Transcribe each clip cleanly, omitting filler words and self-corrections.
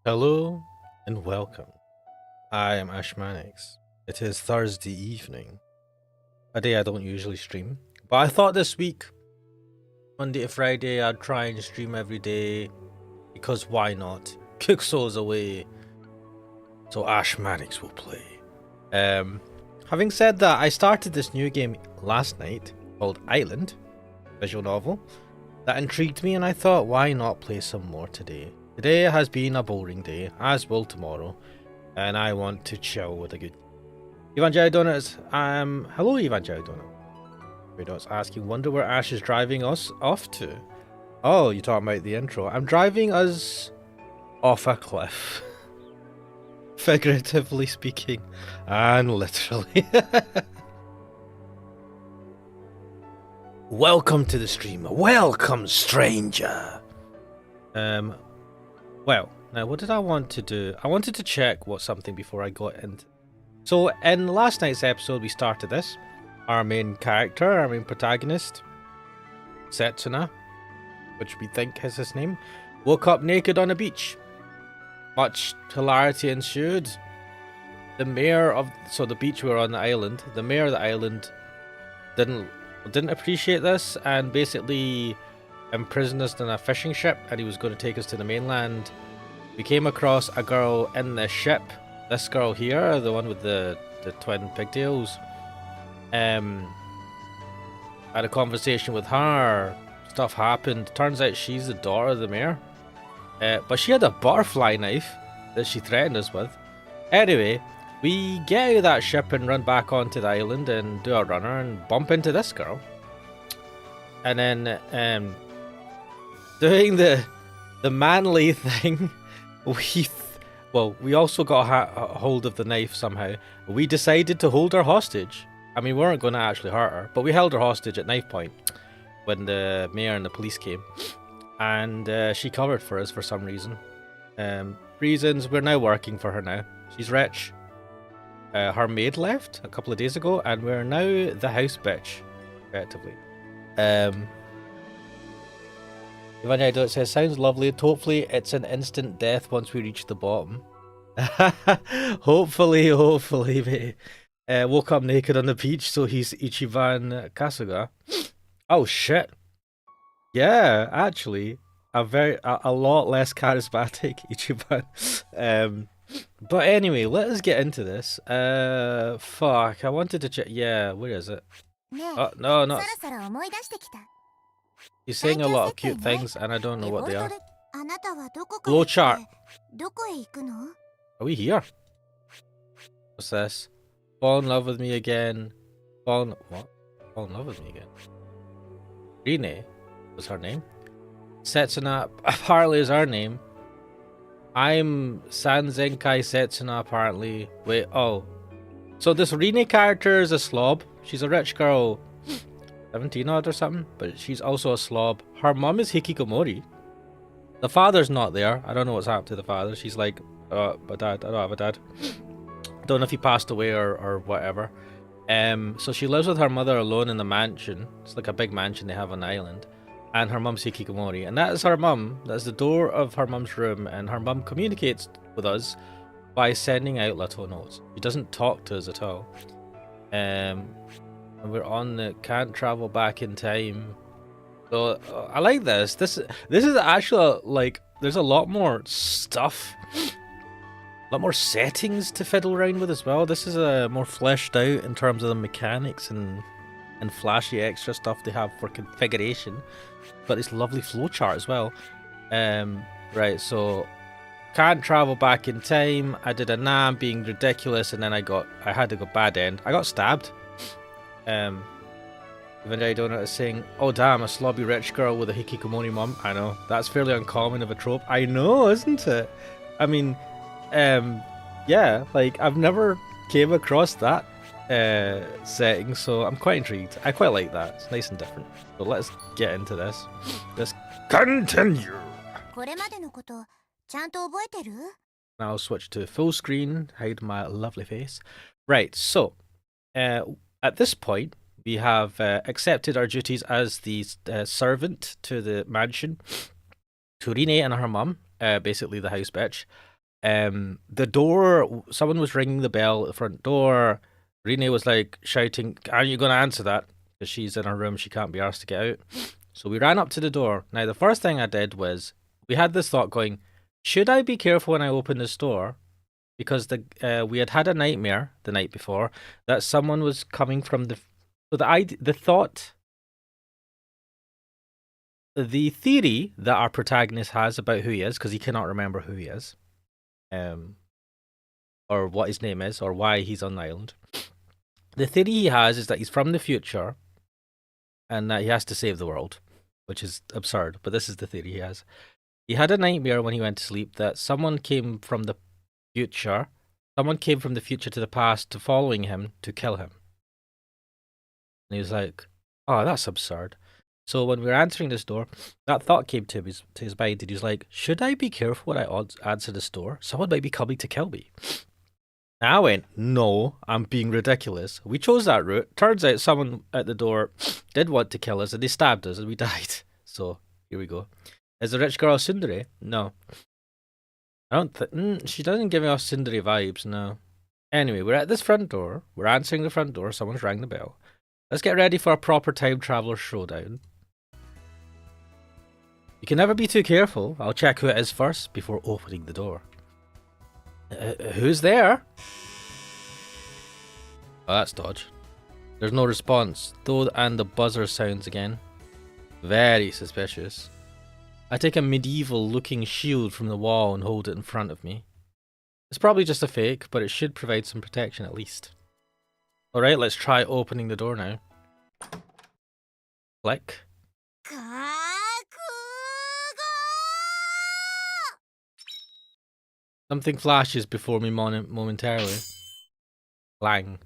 Hello and welcome. I am Ashmanix. It is Thursday evening, a day I don't usually stream, but I thought this week, Monday to Friday, I'd try and stream every day because why not? Cooksoul's away, so Ashmanix will play. Having said that, I started this new game last night called Island, visual novel, that intrigued me, and I thought, why not play some more today? Today has been a boring day, as will tomorrow, and I want to chill with a good Evangeli Donuts. Hello Evangeli Donut. Donuts asking, wonder where Ash is driving us off to? Oh, you're talking about the intro. I'm driving us off a cliff. Figuratively speaking, and literally. Welcome to the stream. Welcome, stranger. Well, now what did I want to do? I wanted to check something before I got into. So in last night's episode, we started this. Our main character, our main protagonist, Setsuna, which we think is his name, woke up naked on a beach. Much hilarity ensued. The mayor of the beach we were on the island. The mayor of the island didn't appreciate this and basically imprisoned us in a fishing ship, and he was going to take us to the mainland. We came across a girl in the ship. This girl here, the one with the twin pigtails. Had a conversation with her. Stuff happened. Turns out she's the daughter of the mayor. But she had a butterfly knife that she threatened us with. Anyway, we get out of that ship and run back onto the island and do a runner and bump into this girl. And then doing the manly thing, we also got a hold of the knife somehow. We decided to hold her hostage. I mean, we weren't going to actually hurt her, but we held her hostage at knife point when the mayor and the police came. And she covered for us for some reason. Reasons, we're now working for her now. She's rich. Her maid left a couple of days ago, and we're now the house bitch, effectively. It says, sounds lovely. Hopefully it's an instant death once we reach the bottom. hopefully, mate. Woke up naked on the beach, so he's Ichiban Kasuga. Oh shit. Yeah, actually, a lot less charismatic Ichiban. But anyway, let us get into this. Fuck, I wanted to check. Yeah, where is it? Oh, no, not. He's saying a lot of cute things, and I don't know what they are. Low chart. Are we here? What's this? Fall in love with me again. Fall in love with me again. Rine was her name. Setsuna apparently is our name. I'm Sanzenkai Setsuna apparently. Wait, oh. So this Rine character is a slob. She's a rich girl. 17 odd or something, but she's also a slob. Her mum is Hikikomori. The father's not there. I don't know what's happened to the father. She's like, my dad, I don't have a dad. Don't know if he passed away or whatever. So she lives with her mother alone in the mansion. It's like a big mansion they have on the island. And her mum's Hikikomori. And that is her mum. That's the door of her mum's room. And her mum communicates with us by sending out little notes. She doesn't talk to us at all. And we're on the can't travel back in time. So I like this. This is actually like there's a lot more stuff, a lot more settings to fiddle around with as well. This is more fleshed out in terms of the mechanics and flashy extra stuff they have for configuration. But it's lovely flowchart as well. Right, so can't travel back in time. I did a nam being ridiculous, and then I had to go bad end. I got stabbed. Evangeli Donut is saying, oh damn, a slobby rich girl with a hikikomori mum. I know, that's fairly uncommon of a trope. I know, isn't it? I mean, yeah, like I've never came across that setting, so I'm quite intrigued. I quite like that. It's nice and different. So let's get into this. Let's continue. I'll switch to full screen, hide my lovely face. Right, so at this point, we have accepted our duties as the servant to the mansion, to Rine and her mum, basically the house bitch. The door, someone was ringing the bell at the front door. Rene was like shouting, "Aren't you going to answer that?" Because she's in her room, she can't be asked to get out. So we ran up to the door. Now, the first thing I did was, we had this thought going, should I be careful when I open this door? Because we had a nightmare the night before that someone was coming from the theory that our protagonist has about who he is, because he cannot remember who he is, or what his name is, or why he's on the island. The theory he has is that he's from the future and that he has to save the world, which is absurd, but this is the theory he has. He had a nightmare when he went to sleep that someone came from the future to the past to following him to kill him. And he was like, oh, that's absurd. So when we were answering this door, that thought came to his mind, and he was like, should I be careful when I answer this door? Someone might be coming to kill me. And I went, no, I'm being ridiculous. We chose that route. Turns out someone at the door did want to kill us, and they stabbed us, and we died. So here we go. Is the rich girl Tsundere? No. I don't think... she doesn't give me off Tsundere vibes, no. Anyway, we're at this front door. We're answering the front door. Someone's rang the bell. Let's get ready for a proper time traveler showdown. You can never be too careful. I'll check who it is first before opening the door. Who's there? Oh, that's dodge. There's no response, though, and the buzzer sounds again. Very suspicious. I take a medieval-looking shield from the wall and hold it in front of me. It's probably just a fake, but it should provide some protection at least. Alright, let's try opening the door now. Click. Something flashes before me momentarily. Clang.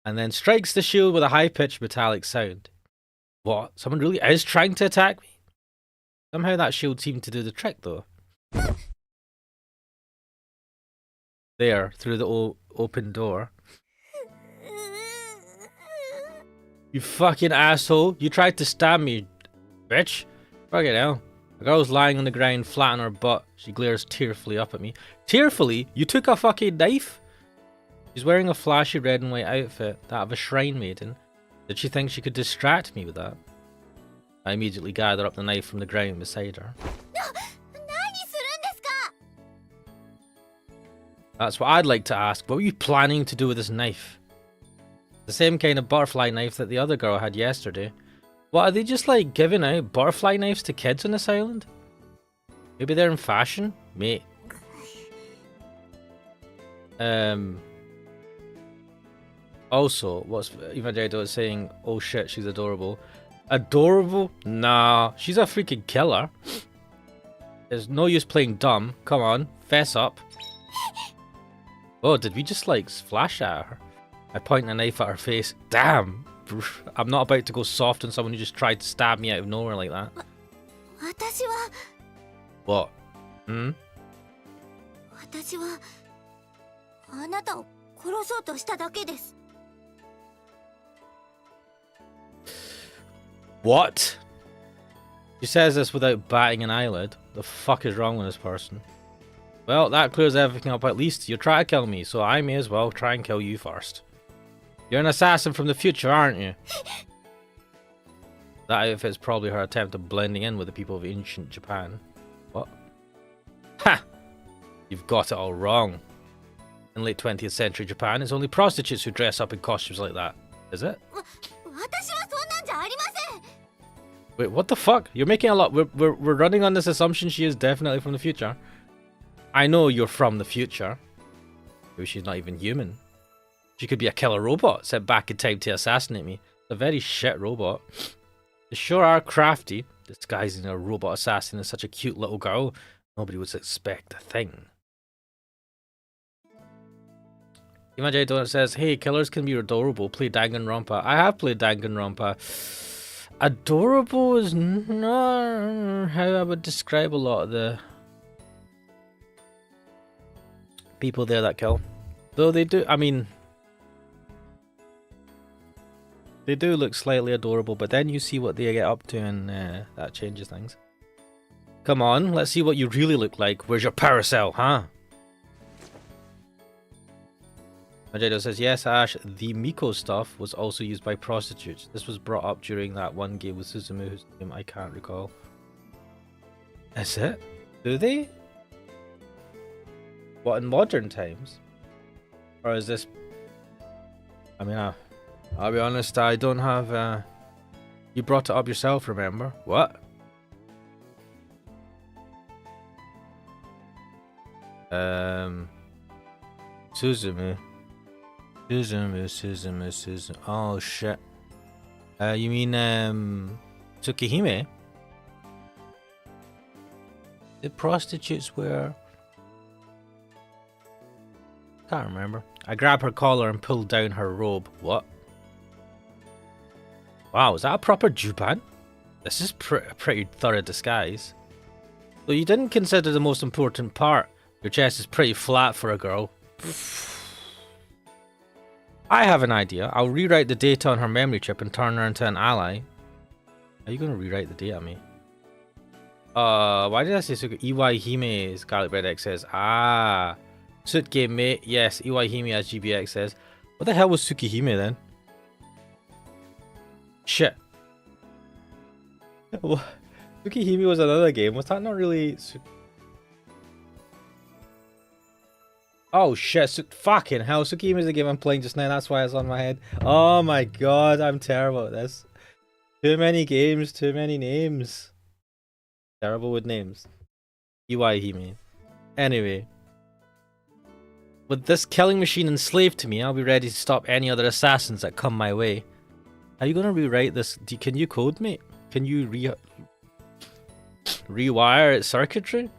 And then strikes the shield with a high-pitched metallic sound. What? Someone really is trying to attack me? Somehow that shield seemed to do the trick, though. There, through the open door. You fucking asshole. You tried to stab me, bitch. Fuck it hell. The girl's lying on the ground, flat on her butt. She glares tearfully up at me. Tearfully? You took a fucking knife? She's wearing a flashy red and white outfit, that of a shrine maiden. Did she think she could distract me with that? I immediately gather up the knife from the ground beside her. That's what I'd like to ask. What were you planning to do with this knife? The same kind of butterfly knife that the other girl had yesterday. What, are they just like giving out butterfly knives to kids on this island? Maybe they're in fashion? Mate. Also, what's Evangelido saying? Oh shit, she's adorable. Adorable? Nah, she's a freaking killer. There's no use playing dumb. Come on, fess up. Oh, did we just like flash at her? I point a knife at her face. Damn! I'm not about to go soft on someone who just tried to stab me out of nowhere like that. What? Hmm? What? She says this without batting an eyelid. The fuck is wrong with this person? Well, that clears everything up at least. You're trying to kill me, so I may as well try and kill you first. You're an assassin from the future, aren't you? That outfit's probably her attempt at blending in with the people of ancient Japan. What? Ha! You've got it all wrong. In late 20th century Japan, it's only prostitutes who dress up in costumes like that. Is it? Wait, what the fuck? You're making a lot. We're running on this assumption she is definitely from the future. I know you're from the future. Maybe she's not even human. She could be a killer robot sent back in time to assassinate me. It's a very shit robot. They sure are crafty. Disguising a robot assassin as such a cute little girl. Nobody would expect a thing. Imagine Donut says, hey, killers can be adorable. Play Danganronpa. I have played Danganronpa. Adorable is not how I would describe a lot of the people there that kill. Though they do, I mean, they do look slightly adorable, but then you see what they get up to and that changes things. Come on, let's see what you really look like. Where's your parasol, huh? Majado says, yes, Ash, the Miko stuff was also used by prostitutes. This was brought up during that one game with Suzumu, whose name I can't recall. Is it? Do they? What, in modern times? Or is this... I mean, I'll be honest, I don't have... You brought it up yourself, remember? What? Suzumu. Suzumu. Oh, shit. You mean, Tsukihime? The prostitutes were... Can't remember. I grabbed her collar and pulled down her robe. What? Wow, is that a proper juban? This is a pretty thorough disguise. So you didn't consider the most important part. Your chest is pretty flat for a girl. I have an idea. I'll rewrite the data on her memory chip and turn her into an ally. Are you going to rewrite the data, mate? Why did I say so? Iwaihime, Scarlet Red X says. Ah. Sutke, mate. Yes, Iwaihime as GBX says. What the hell was Tsukihime then? Shit. Tsukihime was another game. Was that not really... Oh shit, fucking hell. Tsukihime is the game I'm playing just now. That's why it's on my head. Oh my god, I'm terrible at this. Too many games, too many names. Terrible with names. Iwaihime. Anyway. With this killing machine enslaved to me, I'll be ready to stop any other assassins that come my way. Are you going to rewrite this? Can you code, mate? Can you rewire its circuitry?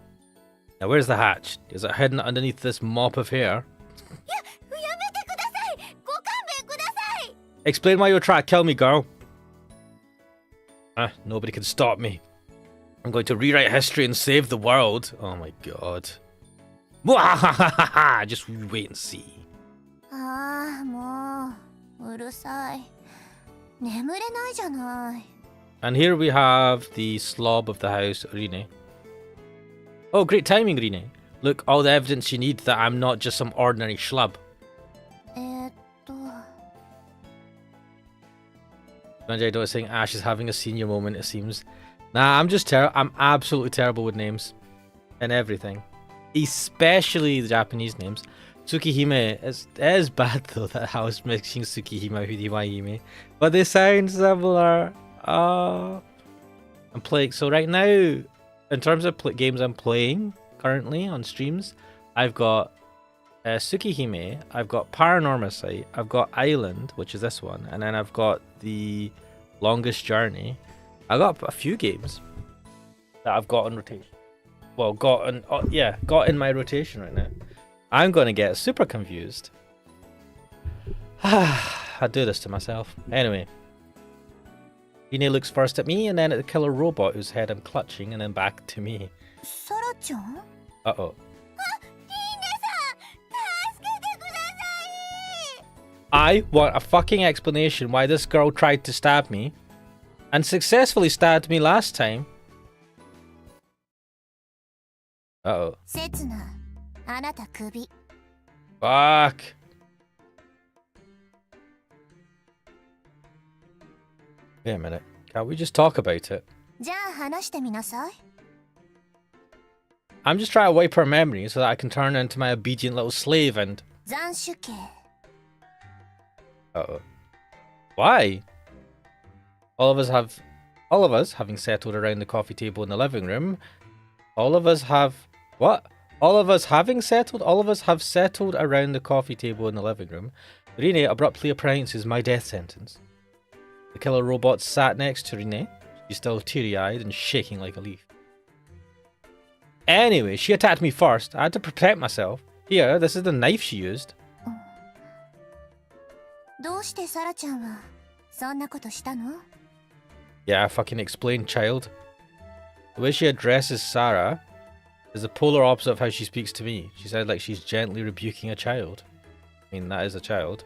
Now, where's the hatch? Is it hidden underneath this mop of hair? Explain why you're trying to kill me, girl. Nobody can stop me. I'm going to rewrite history and save the world. Oh my god. Just wait and see. And here we have the slob of the house, Rine. Oh, great timing, Rine. Look, all the evidence you need that I'm not just some ordinary schlub. Sanjay is saying Ash is having a senior moment, it seems. Nah, I'm just terrible. I'm absolutely terrible with names. And everything. Especially the Japanese names. Tsukihime is bad though, that I was mixing Tsukihime with Iwaihime. But they sound similar. I'm playing. So right now, in terms of games I'm playing currently on streams, I've got Tsukihime, I've got Paranormasight, I've got Island, which is this one, and then I've got the Longest Journey. I got a few games that I've got on rotation. Well, got in my rotation right now. I'm gonna get super confused. I do this to myself. Anyway. Rine looks first at me and then at the killer robot whose head I'm clutching and then back to me. Uh-oh. I want a fucking explanation why this girl tried to stab me and successfully stabbed me last time. Uh-oh. Fuck. Wait a minute. Can't we just talk about it? I'm just trying to wipe her memory so that I can turn her into my obedient little slave and... Uh-oh. Why? All of us having settled around the coffee table in the living room. All of us have... What? All of us having settled? All of us have settled around the coffee table in the living room. Rine abruptly pronounces my death sentence. The killer robot sat next to Rine. She's still teary-eyed and shaking like a leaf. Anyway, she attacked me first. I had to protect myself. Here, this is the knife she used. Yeah, fucking explain, child. The way she addresses Sarah is the polar opposite of how she speaks to me. She sounds like she's gently rebuking a child. I mean, that is a child.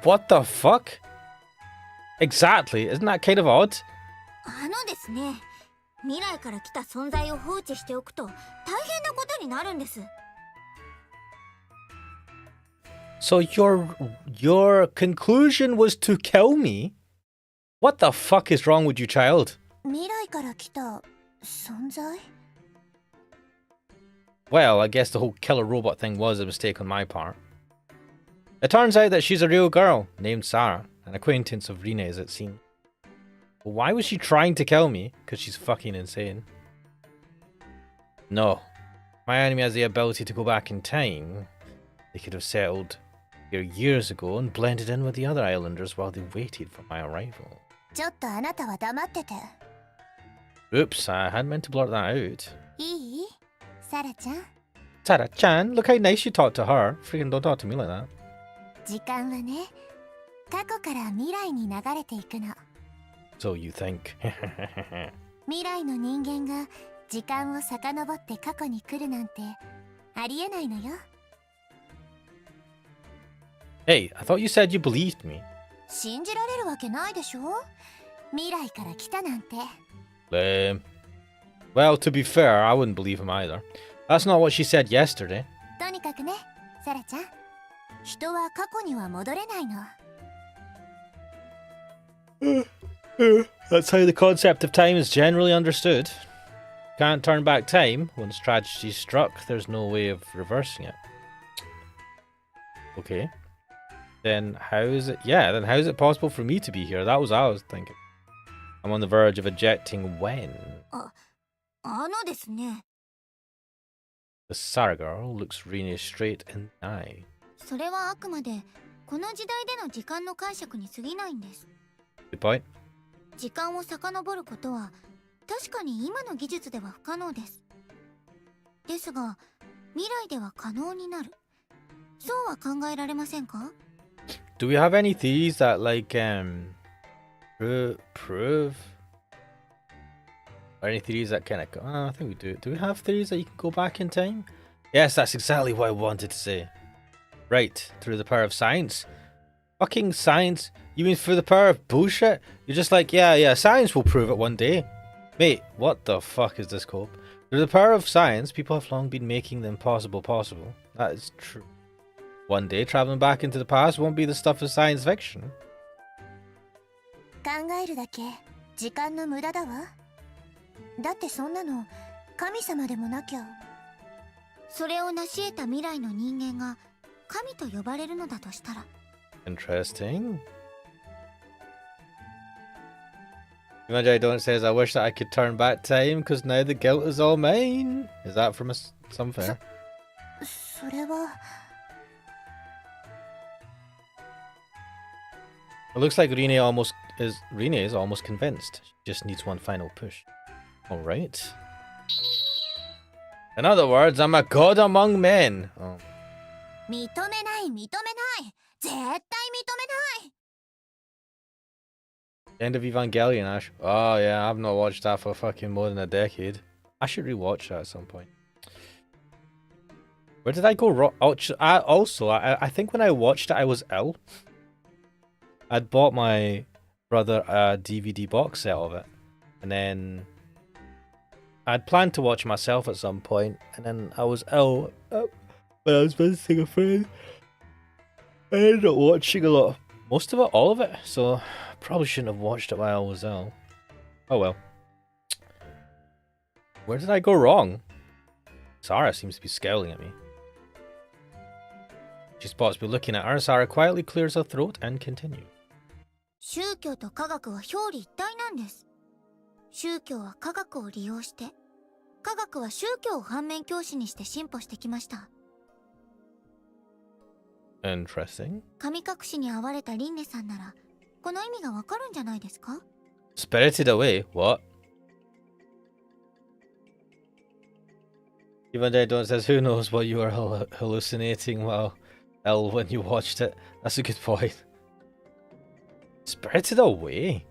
What the fuck? Exactly. Isn't that kind of odd? ですね、未来から来た存在を放置しておくと大変なことになるんです。So your conclusion was to kill me? What the fuck is wrong with you, child? 未来から来た存在? Well, I guess the whole killer robot thing was a mistake on my part. It turns out that she's a real girl named Sarah, an acquaintance of Rine's, it seems. But why was she trying to kill me? Because she's fucking insane. No. My enemy has the ability to go back in time. They could have settled here years ago and blended in with the other islanders while they waited for my arrival. ちょっとあなたは黙ってて。 Oops, I hadn't meant to blurt that out. いい？サラちゃん。Sarah-chan, look how nice you talk to her. Freaking don't talk to me like that. 時間はね、過去から未来に流れていくの。So you think. 未来の人間が時間を遡って過去に来るなんてありえないのよ。Hey, I thought you said you believed me. 信じられるわけないでしょ？未来から来たなんて。Lame. Well, to be fair, I wouldn't believe him either. That's not what she said yesterday. とにかくね、サラちゃん。人は過去には戻れないの。That's how the concept of time is generally understood. Can't turn back time. Once tragedy's struck, there's no way of reversing it. Okay. Then how is it? Yeah, then how is it possible for me to be here? That was what I was thinking. I'm on the verge of ejecting when? あのですね。The Sarah girl looks Rene straight in the eye. それはあくまでこの時代での時間の解釈に過ぎないんです。Good point. 時間を遡ることは確かに今の技術では不可能です。ですが未来では可能になる。そうは考えられませんか？ Do we have any theories that like prove? Or any theories that kind of I think we do. Do we have theories that you can go back in time? Yes, that's exactly what I wanted to say. Right, through the power of science. Fucking science? You mean through the power of bullshit? You're just like, yeah, science will prove it one day. Mate, what the fuck is this called? Through the power of science, people have long been making the impossible possible. That is true. One day, traveling back into the past won't be the stuff of science fiction. 考えるだけ時間の無駄だわ。だってそんなの神様でもなきゃ。それを成し得た未来の人間が神と呼ばれるのだとしたら。Interesting. Imagine I don't says I wish that I could turn back time because now the guilt is all mine. Is that from somewhere? それは。It looks like Rene is almost convinced. She just needs one final push. Alright. In other words, I'm a god among men. Oh. 認めない。絶対認めない。 End of Evangelion, Ash. Oh yeah, I've not watched that for fucking more than a decade. I should rewatch that at some point. Where did I go wrong? I think when I watched it, I was ill. I'd bought my brother a DVD box set of it, and then I'd planned to watch myself at some point, and then I was ill when I was visiting a friend. I ended up watching most of it, all of it, so probably shouldn't have watched it while I was ill. Oh well. Where did I go wrong? Sarah seems to be scowling at me. She spots me looking at her. Sarah quietly clears her throat and continues. 宗教と科学は表裏一体なんです。宗教は科学を利用して、科学は宗教を反面教師にして進歩してきました。Interesting. 神隠しに遭われたリンネさんなら、この意味がわかるんじゃないですか？ Spirited away? What? Even Dead says, who knows what you were hallucinating while ill when you watched it? That's a good point. Spirited away?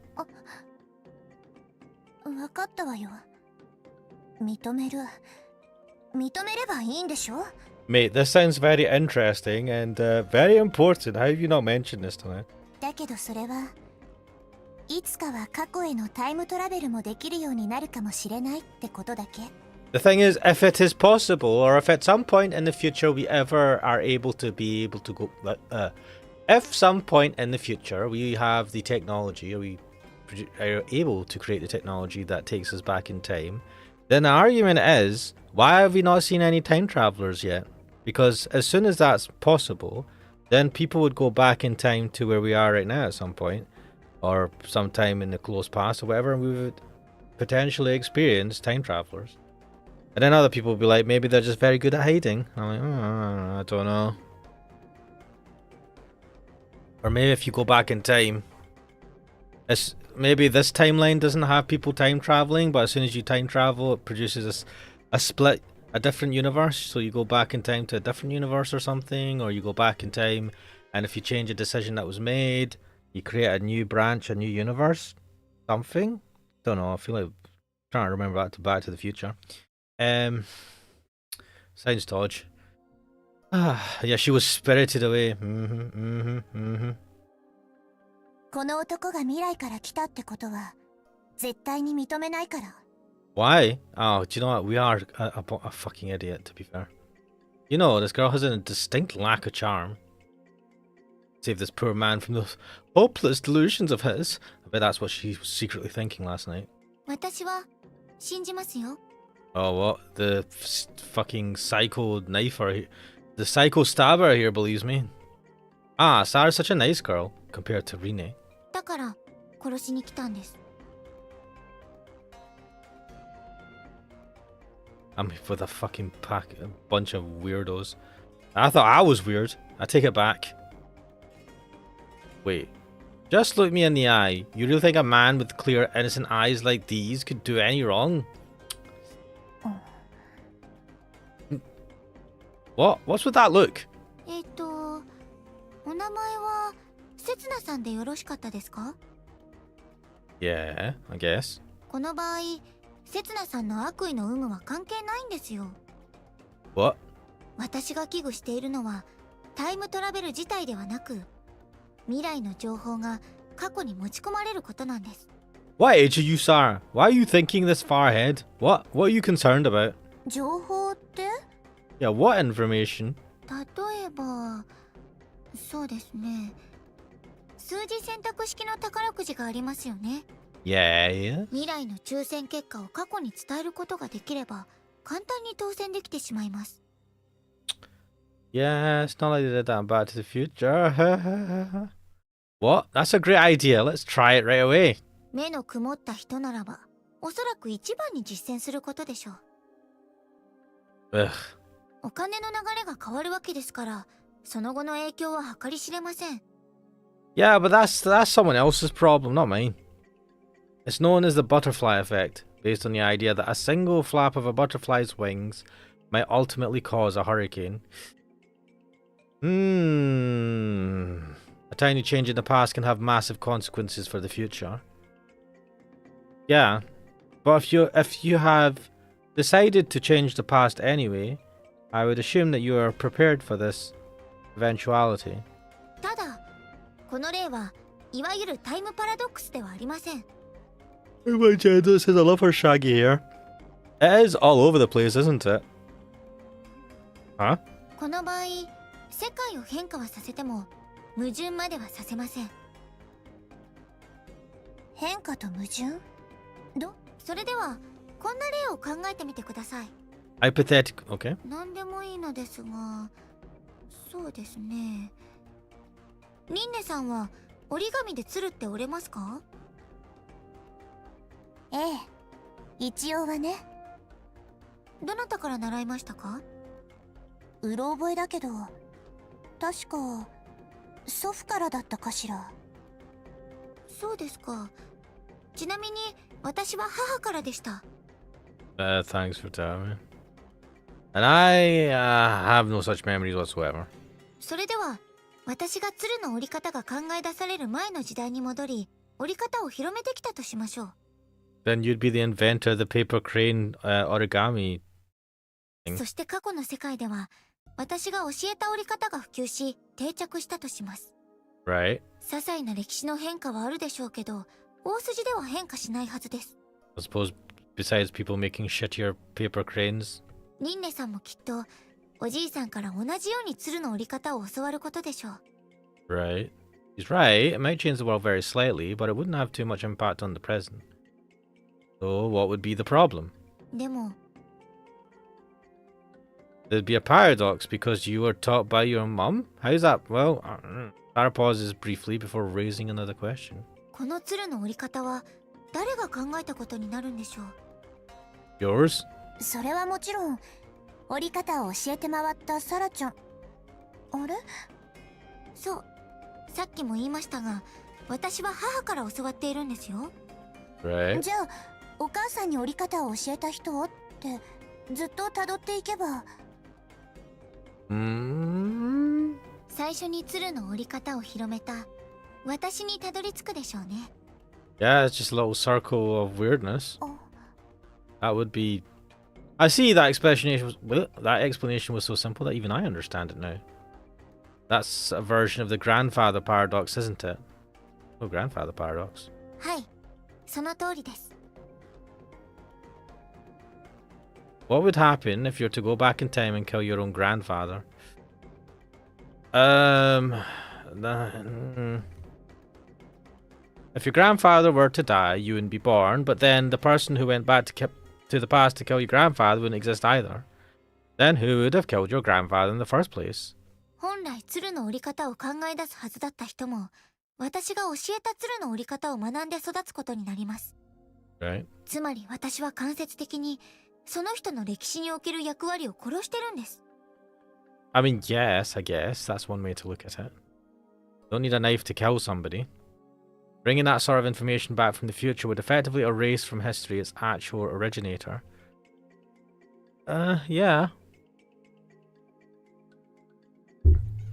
わかったわよ。認めればいいんでしょ？ Mate, this sounds very interesting and very important. How have you not mentioned this to me? だけどそれはいつかは過去へのタイムトラベルもできるようになるかもしれないってことだけ。The thing is, if it is possible, or if at some point in the future we ever are able to go, if some point in the future we have the technology, or we are able to create the technology that takes us back in time, then the argument is, why have we not seen any time travelers yet? Because as soon as that's possible, then people would go back in time to where we are right now at some point, or sometime in the close past or whatever, and we would potentially experience time travelers. And then other people will be like, maybe they're just very good at hiding. I'm like, I don't know. Or maybe if you go back in time, maybe this timeline doesn't have people time traveling, but as soon as you time travel, it produces a different universe. So you go back in time to a different universe or something, or you go back in time, and if you change a decision that was made, you create a new branch, a new universe, something. Don't know. I feel like I'm trying to remember Back to the Future. Sounds dodge. Yeah, she was spirited away. この男が未来から来たってことは絶対に認めないから。Why? Oh, do you know what? We are a fucking idiot, to be fair. You know, this girl has a distinct lack of charm. Save this poor man from those hopeless delusions of his. I bet that's what she was secretly thinking last night. 私は信じますよ。Oh, what? The fucking psycho knifer, the psycho stabber here believes me. Ah, Sarah's such a nice girl compared to Rine. だから殺しに来たんです。I'm with a fucking bunch of weirdos. I thought I was weird. I take it back. Wait. Just look me in the eye. You really think a man with clear, innocent eyes like these could do any wrong? What? What's with that look? お名前はせつなさんでよろしかったですか？ Yeah, I guess. この場合、せつなさんの悪意の有無は関係ないんですよ。What? 私が危惧しているのはタイムトラベル自体ではなく、未来の情報が過去に持ち込まれることなんです。What age are you, Sarah? Why are you thinking this far ahead? What are you concerned about? 情報って？ Yeah, what information? 例えば、そうですね。数字選択式の宝くじがありますよね。Yeah. 未来の抽選結果を過去に伝えることができれば、簡単に当選できてしまいます。Yeah, it's not like they did that in Back to the Future. What? That's a great idea. Let's try it right away. 目の曇った人ならば、おそらく一番に実践することでしょう。Ugh. お金の流れが変わるわけですから、その後の影響は計り知れません。Yeah, but that's someone else's problem, not mine. It's known as the butterfly effect, based on the idea that a single flap of a butterfly's wings might ultimately cause a hurricane. A tiny change in the past can have massive consequences for the future. Yeah, but if you have decided to change the past anyway, I would assume that you are prepared for this eventuality. ただ、この例はいわゆるタイムパラドックスではありません。Oh my god, this says I love her shaggy hair. It is all over the place, isn't it? Huh? この場合、世界を変化はさせても矛盾まではさせません。変化と矛盾？それではこんな例を考えてみてください。Hypothetical, okay. 何でもいいのですが、そうですね。リンネさんは折り紙で鶴って折れますか？ええ、一応はね。どなたから習いましたか？うろ覚えだけど、確か祖父からだったかしら。そうですか。ちなみに私は母からでした。Thanks for telling me. And I have no such memories whatsoever. それでは私が鶴の折り方が考え出される前の時代に戻り、折り方を広めてきたとしましょう。Then you'd be the inventor of the paper crane origami thing. そして過去の世界では私が教えた折り方が普及し定着したとします。Right. 些細な歴史の変化はあるでしょうけど、大筋では変化しないはずです。I suppose besides people making shittier paper cranes. リンネさんもきっとおじいさんから同じように鶴の折り方を教わることでしょう。Right. He's right. It might change the world very slightly, but it wouldn't have too much impact on the present. So what would be the problem? でも There'd be a paradox because you were taught by your mum? How's that? Well, Sarah pauses briefly before raising another question. この鶴の折り方は誰が考えたことになるんでしょう。 Yours? それはもちろん折り方を教えて回ったサラちゃん。あれ？そう、さっきも言いましたが、私は母から教わっているんですよ。Right. じゃあお母さんに折り方を教えた人ってずっと辿っていけば。最初に鶴の折り方を広めた私にたどり着くでしょうね。Yeah, it's just a little circle of weirdness. That would be... I see that explanation was so simple that even I understand it now. That's a version of the grandfather paradox, isn't it? Oh, grandfather paradox. はい、その通りです。What would happen if you were to go back in time and kill your own grandfather? If your grandfather were to die, you wouldn't be born, but then the person who went back to the past to kill your grandfather wouldn't exist either. Then who would have killed your grandfather in the first place? 本来鶴の折り方を考え出すはずだった人も、私が教えた鶴の折り方を学んで育つことになります。Right. つまり私は間接的にその人の歴史における役割を殺してるんです。I mean, yes, I guess that's one way to look at it. Don't need a knife to kill somebody. Bringing that sort of information back from the future would effectively erase from history its actual originator. Yeah.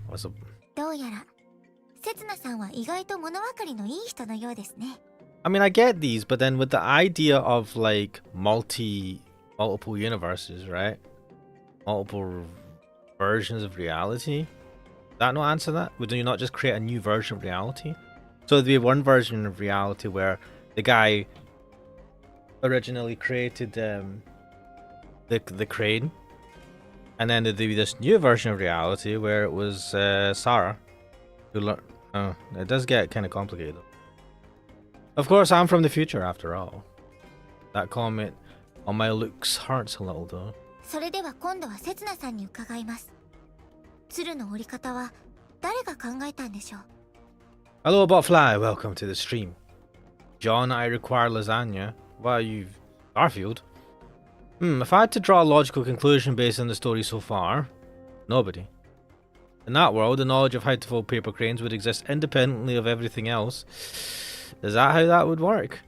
What's up? どうやら、せつなさんは意外と物分かりのいい人のようですね。I mean, I get these, but then with the idea of like multiple universes, right? Multiple versions of reality. That not answer that? Would you not just create a new version of reality? So there'd be one version of reality where the guy originally created the crane, and then there'd be this new version of reality where it was Sarah who learned. Oh, it does get kind of complicated. Of course, I'm from the future after all. That comment on my looks hurts a little though. それでは今度はせつなさんに伺います。鶴の折り方は誰が考えたんでしょう。 Hello, Botfly. Welcome to the stream. John, I require lasagna. Why, you've... Garfield? If I had to draw a logical conclusion based on the story so far, nobody. In that world, the knowledge of how to fold paper cranes would exist independently of everything else. Is that how that would work?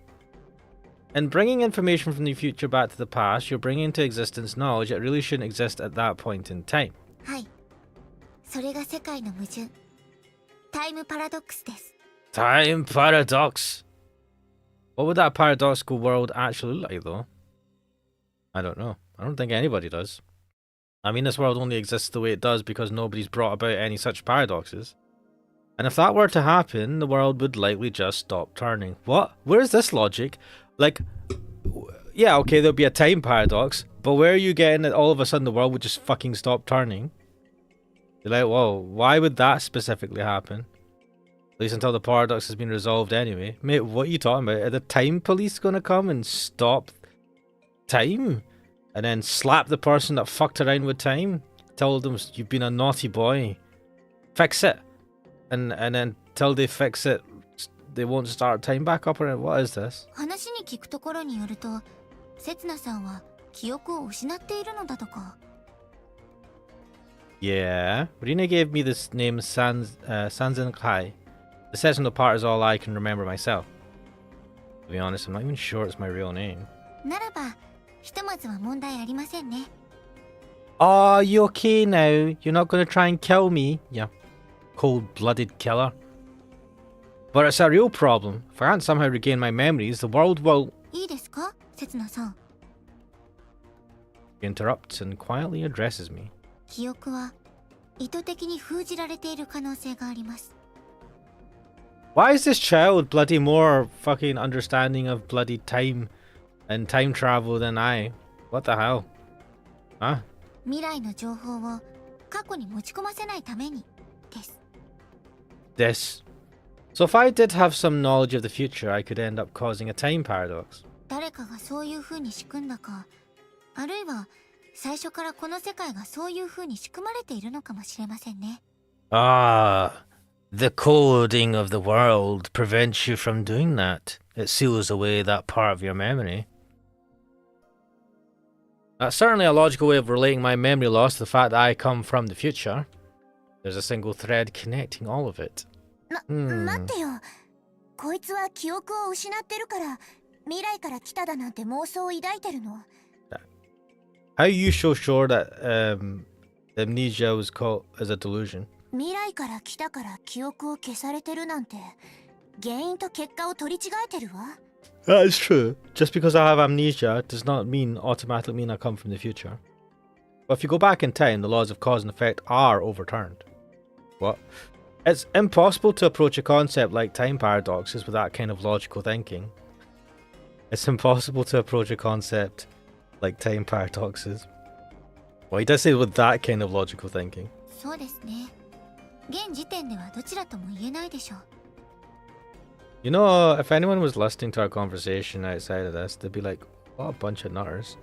In bringing information from the future back to the past, you're bringing into existence knowledge that really shouldn't exist at that point in time. はい。それが世界の矛盾。タイムパラドックスです。Time paradox. What would that paradoxical world actually look like, though? I don't know. I don't think anybody does. I mean, this world only exists the way it does because nobody's brought about any such paradoxes. And if that were to happen, the world would likely just stop turning. What? Where's this logic? Like, yeah, okay, there'll be a time paradox, but where are you getting that all of a sudden the world would just fucking stop turning? You're like, whoa, why would that specifically happen? At least until the paradox has been resolved anyway. Mate, what are you talking about? Are the time police gonna come and stop time? And then slap the person that fucked around with time? Tell them you've been a naughty boy. Fix it. And then till they fix it, they won't start time back up or what is this? 話に聞くところによると、せつなさんは記憶を失っているのだとか。Yeah, Rina gave me this name Sanzen Kai. The second part is all I can remember myself. To be honest, I'm not even sure it's my real name. ならば、ひとまずは問題ありませんね。Oh, you okay now? You're not gonna try and kill me? Yeah, cold-blooded killer. But it's a real problem. If I can't somehow regain my memories, the world will... いいですか、せつなさん。He interrupts and quietly addresses me. 記憶は意図的に封じられている可能性があります。Why is this child bloody more fucking understanding of bloody time and time travel than I? What the hell? Huh? 未来の情報を過去に持ち込ませないためにです。This. So if I did have some knowledge of the future, I could end up causing a time paradox. 誰かがそういう風に仕組んだか、あるいは最初からこの世界がそういう風に仕組まれているのかもしれませんね。Ah, the coding of the world prevents you from doing that. It seals away that part of your memory. That's certainly a logical way of relating my memory loss to the fact that I come from the future. There's a single thread connecting all of it. 待ってよ。こいつは記憶を失ってるから、未来から来ただなんて妄想を抱いてるの。How are you so sure that amnesia was caught as a delusion? 未来から来たから記憶を消されてるなんて、原因と結果を取り違えてるわ。That is true. Just because I have amnesia does not automatically mean I come from the future. But if you go back in time, the laws of cause and effect are overturned. What? It's impossible to approach a concept like time paradoxes with that kind of logical thinking. It's impossible to approach a concept like time paradoxes. Well, he does say with that kind of logical thinking. そうですね。現時点ではどちらとも言えないでしょう。You know, if anyone was listening to our conversation outside of this, they'd be like, what a bunch of nutters.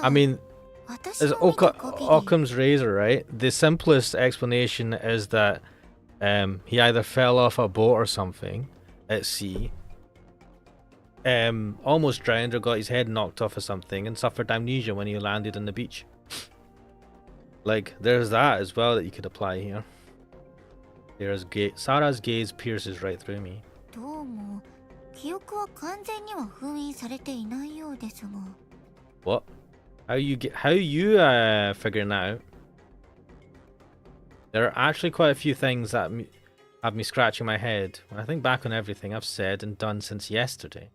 I mean, as Occam's razor, right? The simplest explanation is that he either fell off a boat or something at sea, almost drowned or got his head knocked off or something, and suffered amnesia when he landed on the beach. Like, there's that as well that you could apply here. Sarah's gaze pierces right through me. どうも、記憶は完全には封印されていないようですが。What? How you figuring that out? There are actually quite a few things that have me scratching my head when I think back on everything I've said and done since yesterday.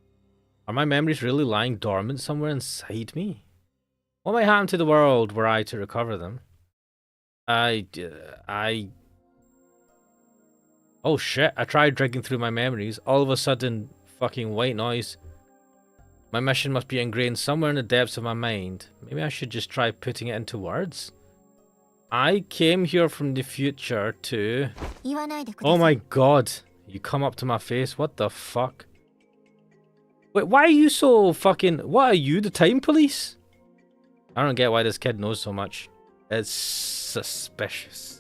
Are my memories really lying dormant somewhere inside me? What might happen to the world were I to recover them? Oh shit, I tried digging through my memories. All of a sudden, fucking white noise. My mission must be ingrained somewhere in the depths of my mind. Maybe I should just try putting it into words. I came here from the future to... Oh my god. You come up to my face? What the fuck? Wait, why are you so fucking... What are you, the time police? I don't get why this kid knows so much. It's suspicious.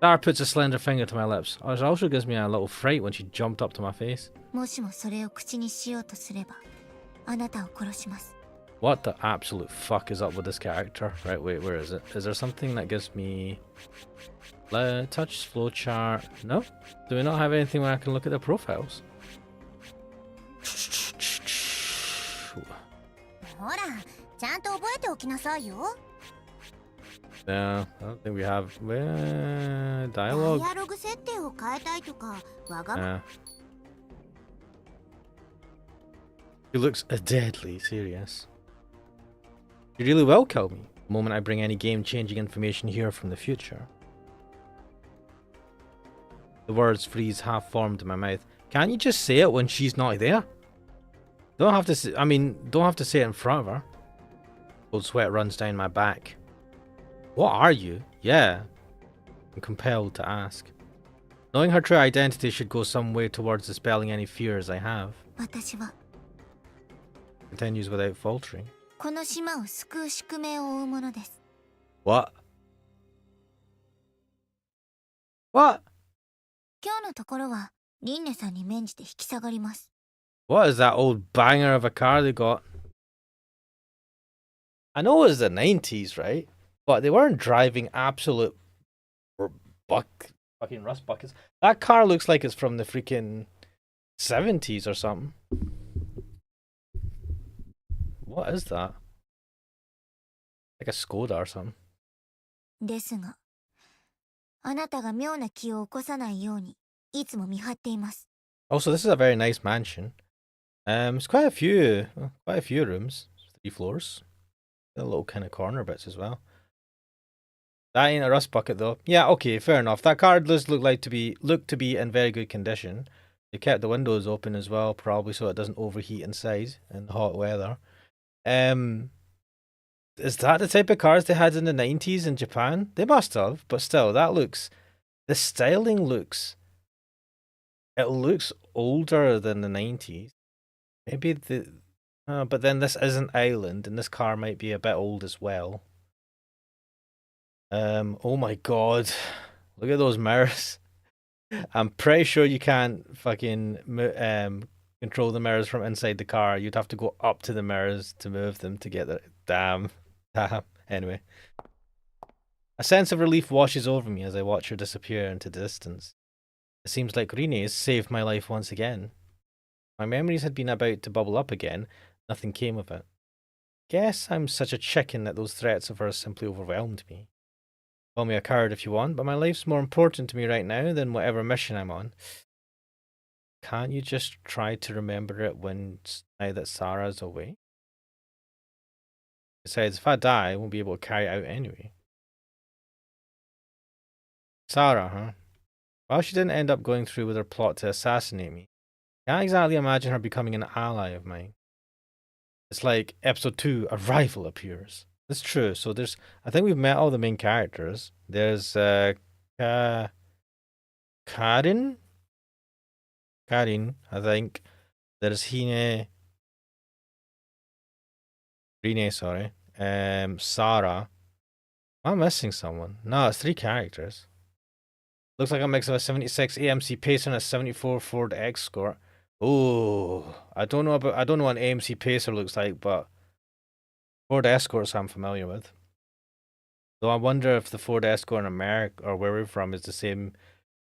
Sarah puts a slender finger to my lips. It also gives me a little fright when she jumped up to my face. What the absolute fuck is up with this character? Right, wait, where is it? Is there something that gives me... touch, flowchart... No? Do we not have anything where I can look at their profiles? No, I don't think we have dialogue. He looks deadly serious. You really will kill me the moment I bring any game-changing information here from the future. The words freeze half-formed in my mouth. Can't you just say it when she's not there? Don't have to say, don't have to say it in front of her. Cold sweat runs down my back. What are you? Yeah. I'm compelled to ask. Knowing her true identity should go some way towards dispelling any fears I have. Continues without faltering. What? What? What is that old banger of a car they got? I know it was the 90s, right? But they weren't driving absolute fucking rust buckets. That car looks like it's from the freaking 70s or something. What is that? Like a Skoda or something. Also, this is a very nice mansion. It's quite a few rooms, 3 floors. A little kind of corner bits as well. That ain't a rust bucket though. Yeah, okay, fair enough. That car does look to be in very good condition. They kept the windows open as well, probably so it doesn't overheat inside in hot weather. Is that the type of cars they had in the 90s in Japan? They must have, but still, the styling looks older than the 90s. Maybe but then this isn't Island, and this car might be a bit old as well. Oh my god. Look at those mirrors. I'm pretty sure you can't fucking control the mirrors from inside the car. You'd have to go up to the mirrors to move them to get the damn. Anyway. A sense of relief washes over me as I watch her disappear into the distance. It seems like Rine has saved my life once again. My memories had been about to bubble up again. Nothing came of it. Guess I'm such a chicken that those threats of hers simply overwhelmed me. Call me a coward if you want, but my life's more important to me right now than whatever mission I'm on. Can't you just try to remember it now that Sarah's away? Besides, if I die, I won't be able to carry it out anyway. Sarah, huh? Well, she didn't end up going through with her plot to assassinate me. Can't exactly imagine her becoming an ally of mine. It's like episode 2, a rival appears. That's true. So I think we've met all the main characters. There's Karin, I think. There's Rine, sorry. Sarah. Am I missing someone? No, it's 3 characters. Looks like a mix of a 76 AMC Pacer and a 74 Ford Escort. Oh, I don't know what an AMC Pacer looks like, but Ford Escorts I'm familiar with. Though I wonder if the Ford Escort in America, or where we're from, is the same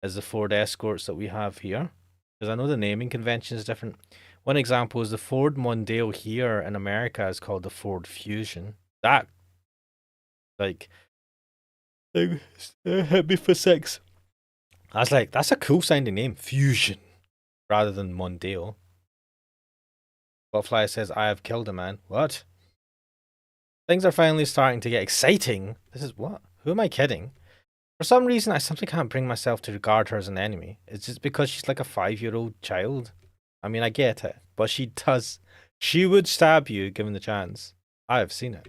as the Ford Escorts that we have here. Because I know the naming convention is different. One example is the Ford Mondeo here in America is called the Ford Fusion. That, like, hit me for 6. I was like, that's a cool sounding name, Fusion, rather than Mondeo. Butterfly says, I have killed a man. What? Things are finally starting to get exciting. This is what? Who am I kidding? For some reason, I simply can't bring myself to regard her as an enemy. It's just because she's like a 5-year-old child. I mean, I get it, but she does. She would stab you given the chance. I have seen it.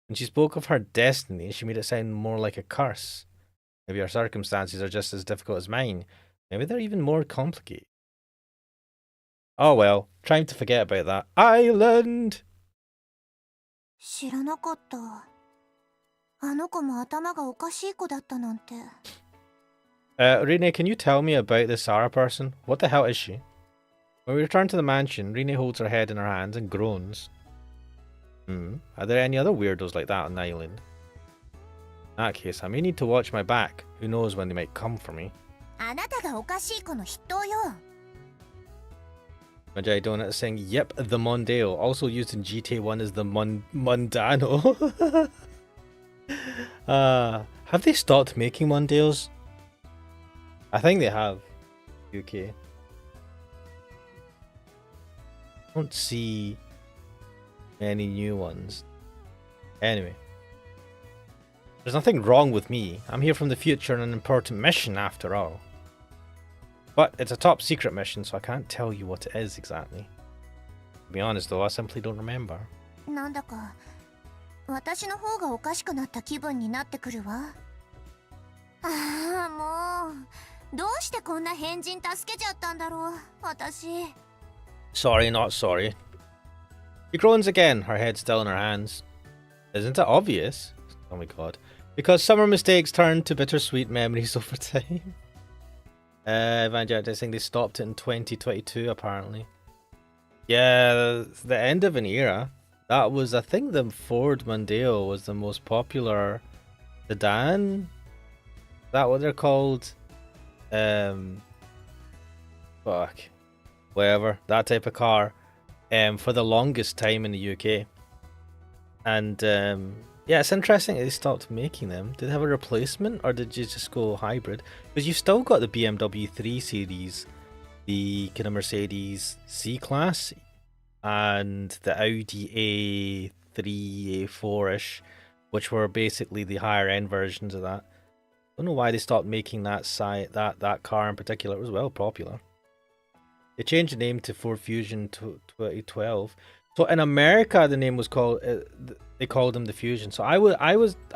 When she spoke of her destiny, she made it sound more like a curse. Maybe her circumstances are just as difficult as mine. Maybe they're even more complicated. Oh well, trying to forget about that. Island! 知らなかった。あの子も頭がおかしい子だったなんて。Rine, can you tell me about this Sarah person? What the hell is she? When we return to the mansion, Rine holds her head in her hands and groans. Are there any other weirdos like that on the island? In that case, I may need to watch my back. Who knows when they might come for me. あなたがおかしい子の筆頭よ。Majai Donut is saying, yep, the Mondeo, also used in GTA 1 as the Mondano. Have they stopped making Mondeos? I think they have. UK. I don't see many new ones. Anyway. There's nothing wrong with me. I'm here from the future on an important mission after all. But it's a top secret mission, so I can't tell you what it is exactly. To be honest though, I simply don't remember. なんだか私の方がおかしくなった気分になってくるわ。ああ、もうどうしてこんな変人助けちゃったんだろう、私。Sorry, not sorry. She groans again, her head still in her hands. Isn't it obvious? Oh my god. Because summer mistakes turn to bittersweet memories over time. Evangelist saying they stopped it in 2022 apparently. Yeah, the end of an era. That was, I think the Ford Mondeo was the most popular sedan. Is that what they're called? Fuck. Whatever. That type of car. For the longest time in the UK. And yeah, it's interesting that they stopped making them. Did they have a replacement or did you just go hybrid? Because you've still got the BMW 3 Series, the kind of Mercedes C-Class, and the Audi A3, A4-ish, which were basically the higher end versions of that. I don't know why they stopped making that that car in particular. It was well popular. They changed the name to Ford Fusion 2012. So in America, the name was called. They called them the Fusion. So I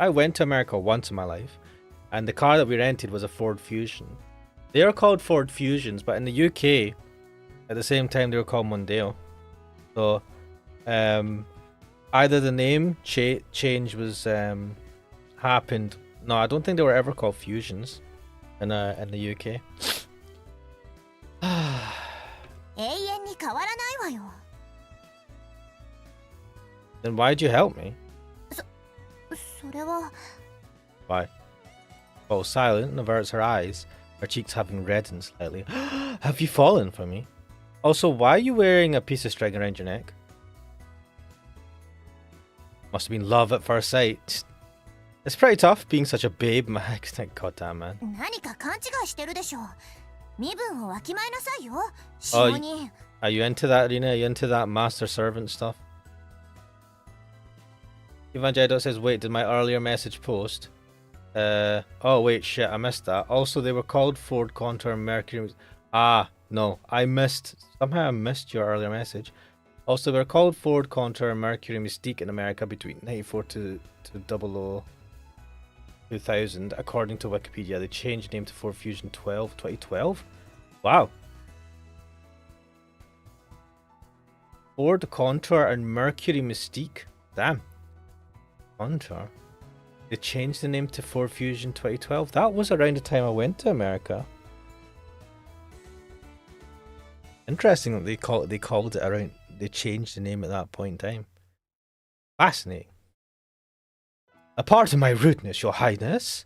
went to America once in my life, and the car that we rented was a Ford Fusion. They are called Ford Fusions, but in the UK, at the same time, they were called Mondeo. So, either the name change was happened. No, I don't think they were ever called Fusions in the UK. Then why'd you help me? Why? Oh, silent and averts her eyes, her cheeks having reddened slightly. Have you fallen for me? Also, why are you wearing a piece of string around your neck? Must have been love at first sight. It's pretty tough being such a babe, Max. Thank God damn, man. Oh, are you into that, Rena? Are you into that master servant stuff? Evangedo says, wait, did my earlier message post? Oh wait, shit, I missed that. Also, they were called Ford Contour and Mercury. Ah, no, somehow I missed your earlier message. Also, they were called Ford Contour and Mercury Mystique in America between 94 to 2000, according to Wikipedia. They changed the name to Ford Fusion 2012. Wow. Ford Contour and Mercury Mystique. Damn. Contour. They changed the name to Ford Fusion 2012. That was around the time I went to America. Interesting that they called it around. They changed the name at that point in time. Fascinating. Apart from my rudeness, Your Highness.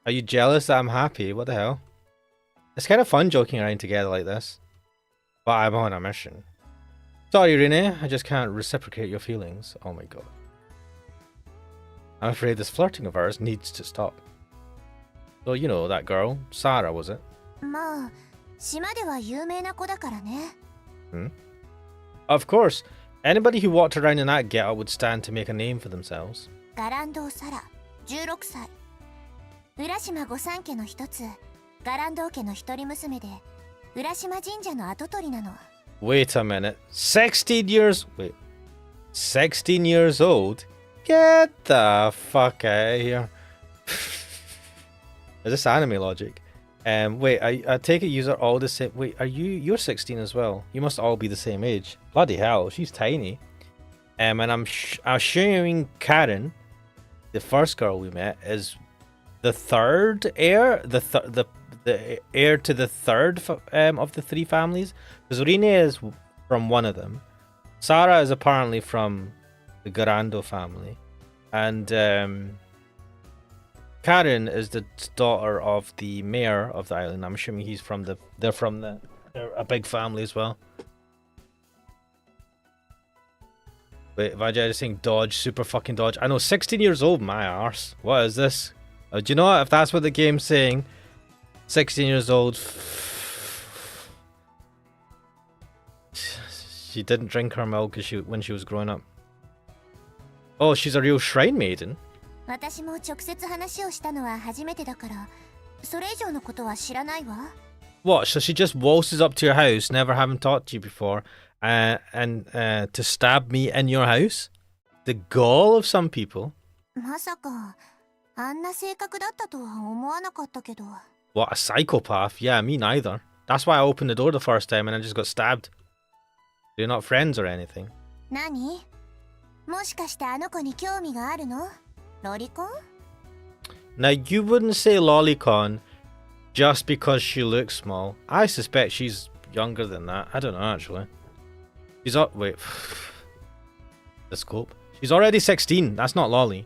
Are you jealous that I'm happy? What the hell? It's kind of fun joking around together like this. But I'm on a mission. Sorry, Renee. I just can't reciprocate your feelings. Oh my god. I'm afraid this flirting of ours needs to stop. So, you know, that girl. Sarah, was it? Of course. Anybody who walked around in that getup would stand to make a name for themselves. Wait a minute. 16 years old? Get the fuck out of here. Is this anime logic? Wait, I take it you're all the same. Wait, you're 16 as well? You must all be the same age. Bloody hell, she's tiny. And I'm assuming Karen, the first girl we met, is the third heir, the heir to the third of the three families. Because Rine is from one of them. Sarah is apparently from the Garando family, and Karen is the daughter of the mayor of the island. I'm assuming they're a big family as well. Wait, Vajay is saying dodge, super fucking dodge. I know, 16 years old, my arse. What is this? Do you know what? If that's what the game's saying, 16 years old. She didn't drink her milk when she was growing up. Oh, she's a real shrine maiden. What? So she just waltzes up to your house, never having talked to you before, and to stab me in your house? The gall of some people. What, a psychopath? Yeah, me neither. That's why I opened the door the first time and I just got stabbed. They're not friends or anything. Now you wouldn't say lolicon just because she looks small. I suspect she's younger than that. I don't know actually. She's up. Wait. The scope. She's already 16. That's not lolly.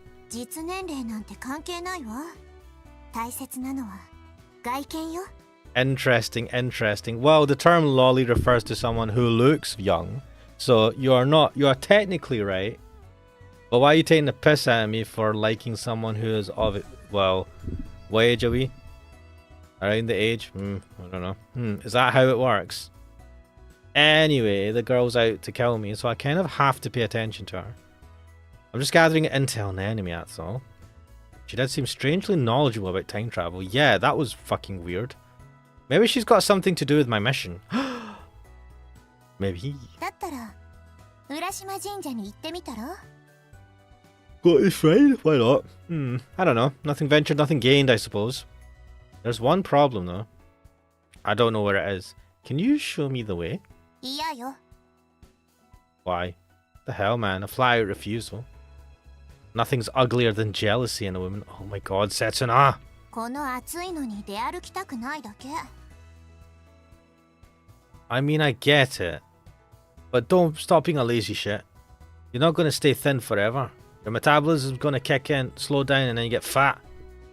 Interesting, interesting. Well, the term lolly refers to someone who looks young. So you are technically right. But why are you taking the piss out of me for liking someone who is of it? Well, what age are we? Around the age? I don't know. Is that how it works? Anyway, the girl's out to kill me, so I kind of have to pay attention to her. I'm just gathering intel on the enemy, that's all. She did seem strangely knowledgeable about time travel. Yeah, that was fucking weird. Maybe she's got something to do with my mission. Maybe. Got this right? Why not? I don't know. Nothing ventured, nothing gained, I suppose. There's one problem, though. I don't know where it is. Can you show me the way? Why? The hell, man? A flat-out refusal. Nothing's uglier than jealousy in a woman. Oh my god, Setsuna! I mean, I get it. But don't stop being a lazy shit. You're not going to stay thin forever. Your metabolism's going to kick in, slow down, and then you get fat.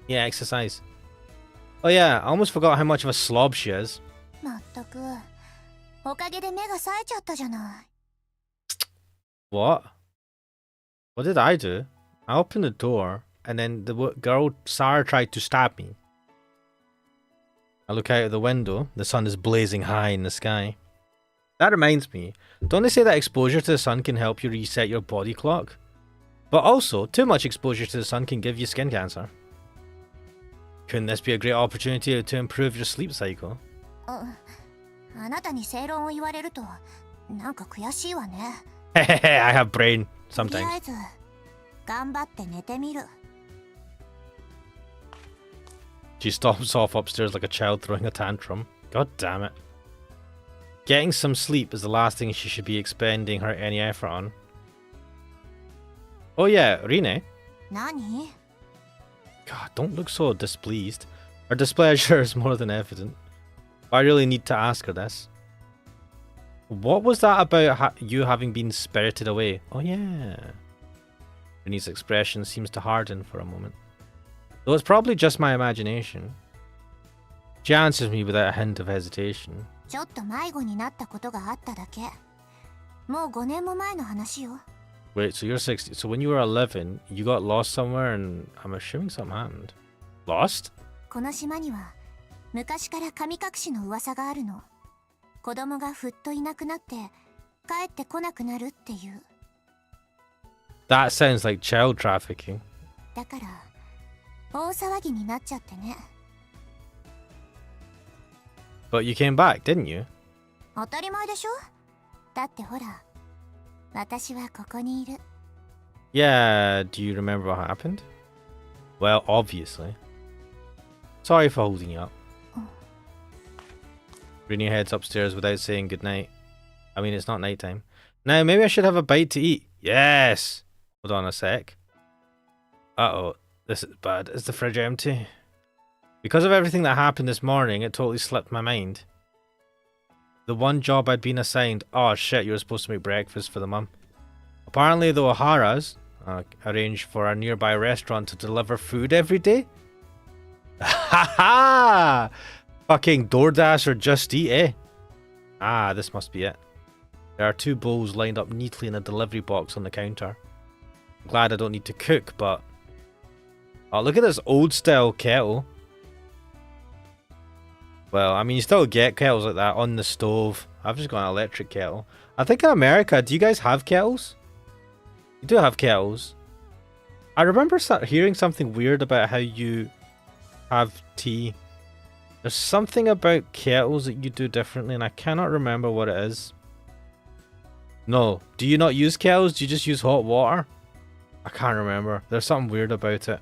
Yeah, exercise. Oh yeah, I almost forgot how much of a slob she is. What? What did I do? I opened the door, and then the girl, Sarah, tried to stab me. I look out of the window. The sun is blazing high in the sky. That reminds me, don't they say that exposure to the sun can help you reset your body clock? But also, too much exposure to the sun can give you skin cancer. Couldn't this be a great opportunity to improve your sleep cycle? I have brain, sometimes. She stomps off upstairs like a child throwing a tantrum. God damn it. Getting some sleep is the last thing she should be expending her any effort on. Oh yeah, Rine. God, don't look so displeased. Her displeasure is more than evident. I really need to ask her this. What was that about you having been spirited away? Oh yeah. Rine's expression seems to harden for a moment. Though it's probably just my imagination. She answers me without a hint of hesitation. Wait, so you're 60. So when you were 11, you got lost somewhere and I'm assuming something happened. Lost? That sounds like child trafficking. But you came back, didn't you? Yeah, do you remember what happened? Well, obviously. Sorry for holding you up. Rine heads upstairs without saying goodnight. I mean, it's not nighttime. Now, maybe I should have a bite to eat. Yes! Hold on a sec. Uh-oh, this is bad. Is the fridge empty? Because of everything that happened this morning, it totally slipped my mind. The one job I'd been assigned. Oh shit, you were supposed to make breakfast for the mum. Apparently the O'Haras arranged for a nearby restaurant to deliver food every day. Ha ha! Fucking DoorDash or Just Eat, eh? Ah, this must be it. There are 2 bowls lined up neatly in a delivery box on the counter. I'm glad I don't need to cook, but... Oh, look at this old style kettle. Well, I mean, you still get kettles like that on the stove. I've just got an electric kettle. I think in America, do you guys have kettles? You do have kettles. I remember hearing something weird about how you have tea. There's something about kettles that you do differently, and I cannot remember what it is. No. Do you not use kettles? Do you just use hot water? I can't remember. There's something weird about it.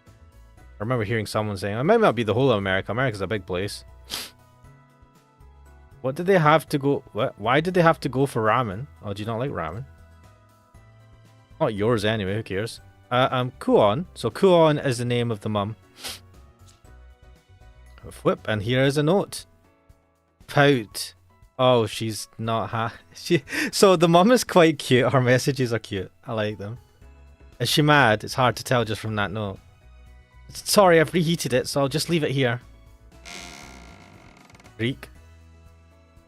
I remember hearing someone saying, it might not be the whole of America. America's a big place. What did they have to go... What? Why did they have to go for ramen? Oh, do you not like ramen? Not yours anyway, who cares? Kuon. So Kuon is the name of the mum. Whip, and here is a note. Pout. Oh, she's not So the mum is quite cute. Her messages are cute. I like them. Is she mad? It's hard to tell just from that note. Sorry, I've reheated it, so I'll just leave it here. Reek.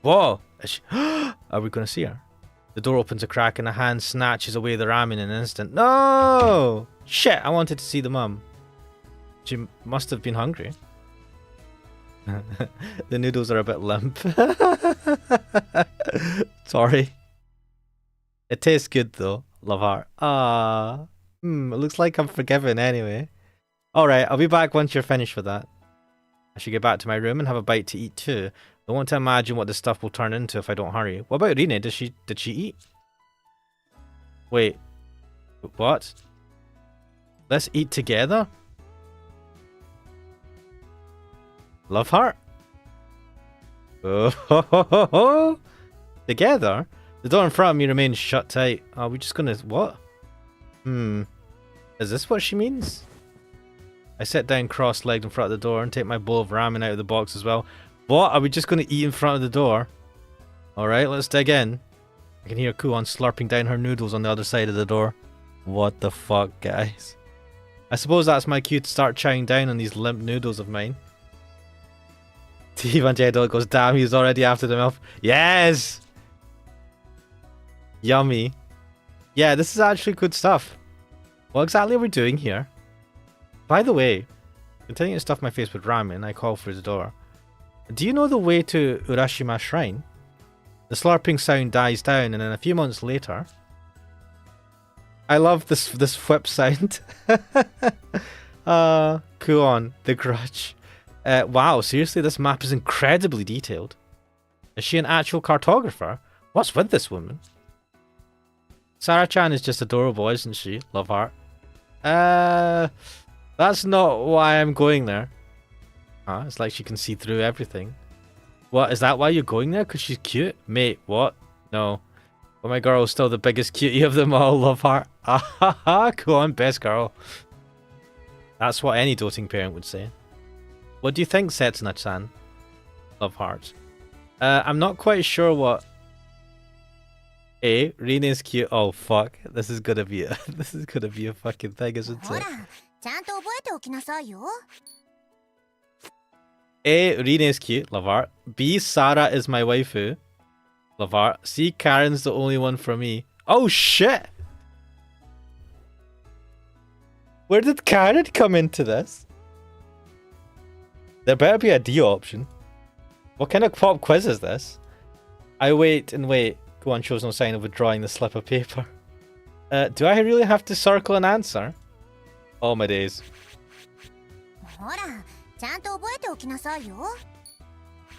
Whoa! Is she... Are we going to see her? The door opens a crack and a hand snatches away the ramen in an instant. No! Shit, I wanted to see the mum. She must have been hungry. The noodles are a bit limp. Sorry. It tastes good though. Love heart. It looks like I'm forgiven anyway. Alright, I'll be back once you're finished with that. I should get back to my room and have a bite to eat too. I want to imagine what this stuff will turn into if I don't hurry. What about Rine? Did she eat? Wait. What? Let's eat together? Love heart? Oh, together? The door in front of me remains shut tight. Are we just gonna... what? Is this what she means? I sit down cross-legged in front of the door and take my bowl of ramen out of the box as well. What? Are we just gonna eat in front of the door? Alright, let's dig in. I can hear Kuon slurping down her noodles on the other side of the door. What the fuck, guys? I suppose that's my cue to start chowing down on these limp noodles of mine. Evangelical goes, damn, he's already after the milk. Yes! Yummy. Yeah, this is actually good stuff. What exactly are we doing here? By the way, continuing to stuff my face with ramen, I call for the door. Do you know the way to Urashima Shrine? The slurping sound dies down, and then a few months later... I love this whip sound. Kuon, the grudge. Wow, seriously, this map is incredibly detailed. Is she an actual cartographer? What's with this woman? Sarah-chan is just adorable, isn't she? Love heart. That's not why I'm going there. It's like she can see through everything. What, is that why you're going there? Because she's cute? Mate, what? No. But my girl is still the biggest cutie of them all. Love heart. Go on, best girl. That's what any doting parent would say. What do you think, Setsuna-chan? Love heart. I'm not quite sure what... Rine is cute. Oh fuck. This is gonna be a fucking thing, isn't it? Rine is cute. Love heart. B, Sarah is my waifu. Love heart. C, Karen's the only one for me. Oh shit! Where did Karen come into this? There better be a D option. What kind of pop quiz is this? I wait and wait. Go on, shows no sign of withdrawing the slip of paper. Do I really have to circle an answer? Oh my days.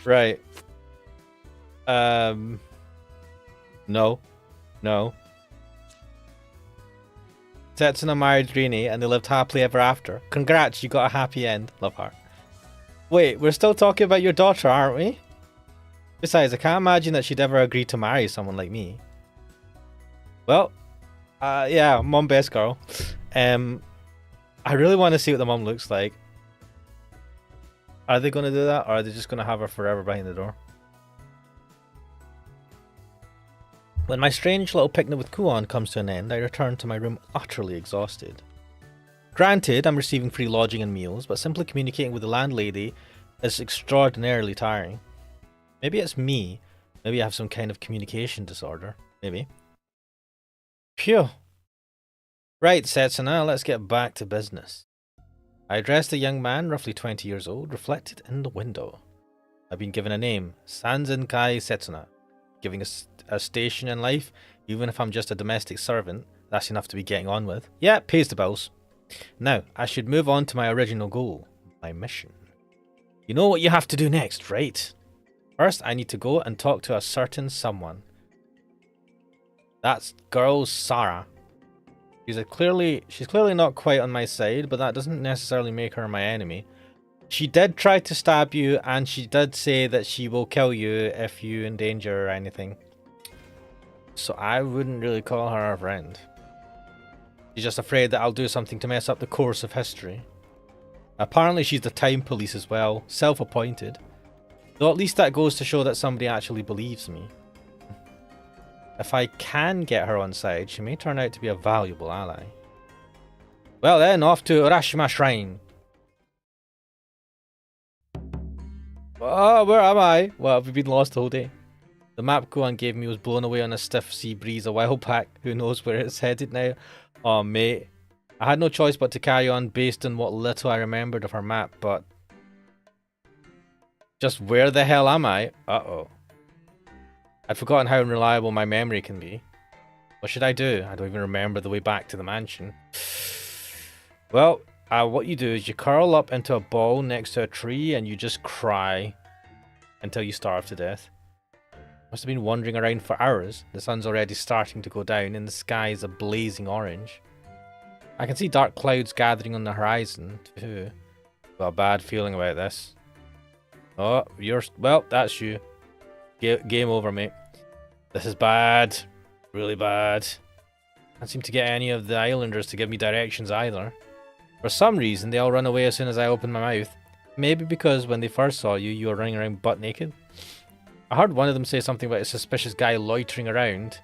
Right. No. No. Setsuna married Rine and they lived happily ever after. Congrats, you got a happy end. Love heart. Wait, we're still talking about your daughter, aren't we? Besides, I can't imagine that she'd ever agree to marry someone like me. Well, yeah, mom best girl. I really want to see what the mom looks like. Are they going to do that, or are they just going to have her forever behind the door? When my strange little picnic with Kuon comes to an end, I return to my room utterly exhausted. Granted, I'm receiving free lodging and meals, but simply communicating with the landlady is extraordinarily tiring. Maybe it's me. Maybe I have some kind of communication disorder. Maybe. Phew. Right, Setsuna, let's get back to business. I addressed a young man, roughly 20 years old, reflected in the window. I've been given a name, Sanzenkai Setsuna. Giving a station in life, even if I'm just a domestic servant, that's enough to be getting on with. Yeah, pays the bills. Now, I should move on to my original goal, my mission. You know what you have to do next, right? First, I need to go and talk to a certain someone. That's girl Sarah. She's clearly not quite on my side, but that doesn't necessarily make her my enemy. She did try to stab you, and she did say that she will kill you if you endanger her or anything. So I wouldn't really call her a friend. She's just afraid that I'll do something to mess up the course of history. Apparently she's the time police as well, self-appointed. Though at least that goes to show that somebody actually believes me. If I can get her on side, she may turn out to be a valuable ally. Well then, off to Urashima Shrine. Oh, where am I? Well, have we been lost the whole day? The map Kuon gave me was blown away on a stiff sea breeze a while back. Who knows where it's headed now? Oh, mate. I had no choice but to carry on based on what little I remembered of her map, but... Just where the hell am I? Uh-oh. I'd forgotten how unreliable my memory can be. What should I do? I don't even remember the way back to the mansion. Well, what you do is you curl up into a ball next to a tree and you just cry until you starve to death. Must have been wandering around for hours. The sun's already starting to go down and the sky is a blazing orange. I can see dark clouds gathering on the horizon too. Got a bad feeling about this. Oh, well, that's you. Game over, mate. This is bad. Really bad. Can't seem to get any of the islanders to give me directions either. For some reason, they all run away as soon as I open my mouth. Maybe because when they first saw you, you were running around butt naked. I heard one of them say something about a suspicious guy loitering around.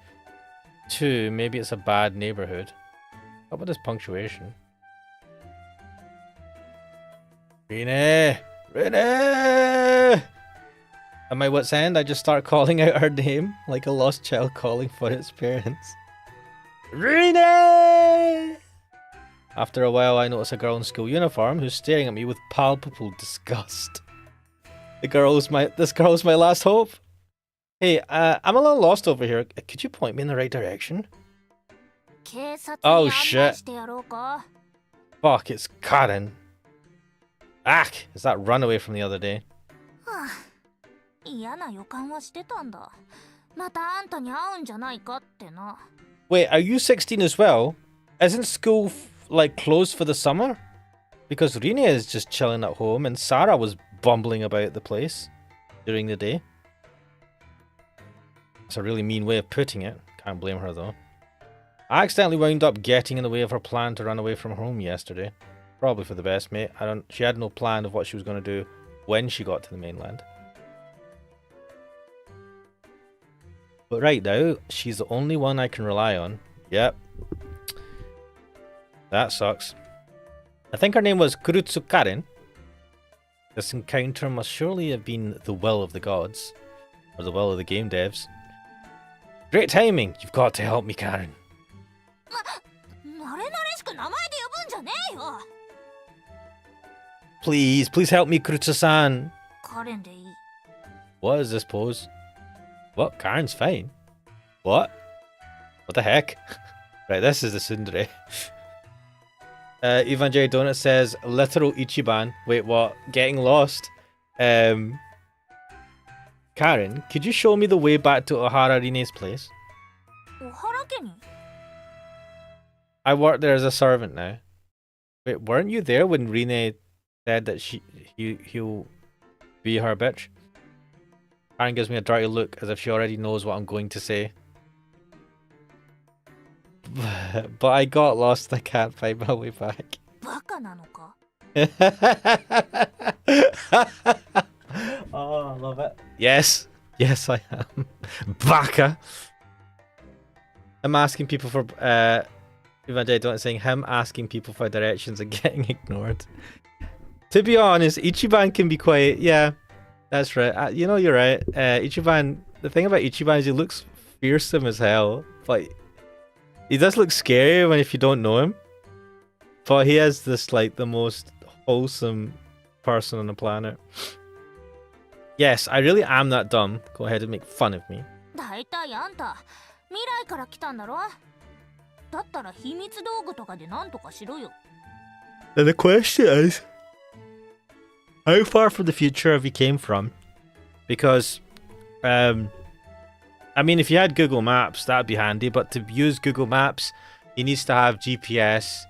2, maybe it's a bad neighborhood. How about this punctuation? Rene! Rene! At my wit's end, I just start calling out her name like a lost child calling for its parents. Rene! After a while, I notice a girl in school uniform who's staring at me with palpable disgust. This girl's my last hope. Hey, I'm a little lost over here. Could you point me in the right direction? Oh shit. Fuck, it's Karen. Ack, it's that runaway from the other day. Wait, are you 16 as well? Isn't school like closed for the summer? Because Rine is just chilling at home and Sarah was bumbling about the place during the day. It's a really mean way of putting it. Can't blame her though. I accidentally wound up getting in the way of her plan to run away from home yesterday. Probably for the best, mate. She had no plan of what she was going to do when she got to the mainland. But right now, she's the only one I can rely on. Yep. That sucks. I think her name was Kurutsu Karen. This encounter must surely have been the will of the gods. Or the will of the game devs. Great timing! You've got to help me, Karen. Please help me, Kurutsu-san. What is this pose? What? Karen's fine. What? What the heck? Right, this is the tsundere. Ivan J. Donut says, literal Ichiban. Wait, what? Getting lost. Karen, could you show me the way back to Ohara Rine's place? I work there as a servant now. Wait, weren't you there when Rine said that he'll be her bitch? Karen gives me a dirty look as if she already knows what I'm going to say. But I got lost and I can't find my way back. Oh, I love it. Yes. Yes, I am. Baka. I'm asking people for... Ivan J. Don't saying him asking people for directions and getting ignored. To be honest, Ichiban can be quite... Yeah, that's right. You know, you're right. Ichiban... The thing about Ichiban is he looks fearsome as hell. But he does look scary when if you don't know him. But he is this, like, the most wholesome person on the planet. Yes, I really am that dumb. Go ahead and make fun of me. Then the question is, how far from the future have you came from? Because, I mean, if you had Google Maps, that'd be handy. But to use Google Maps, he needs to have GPS.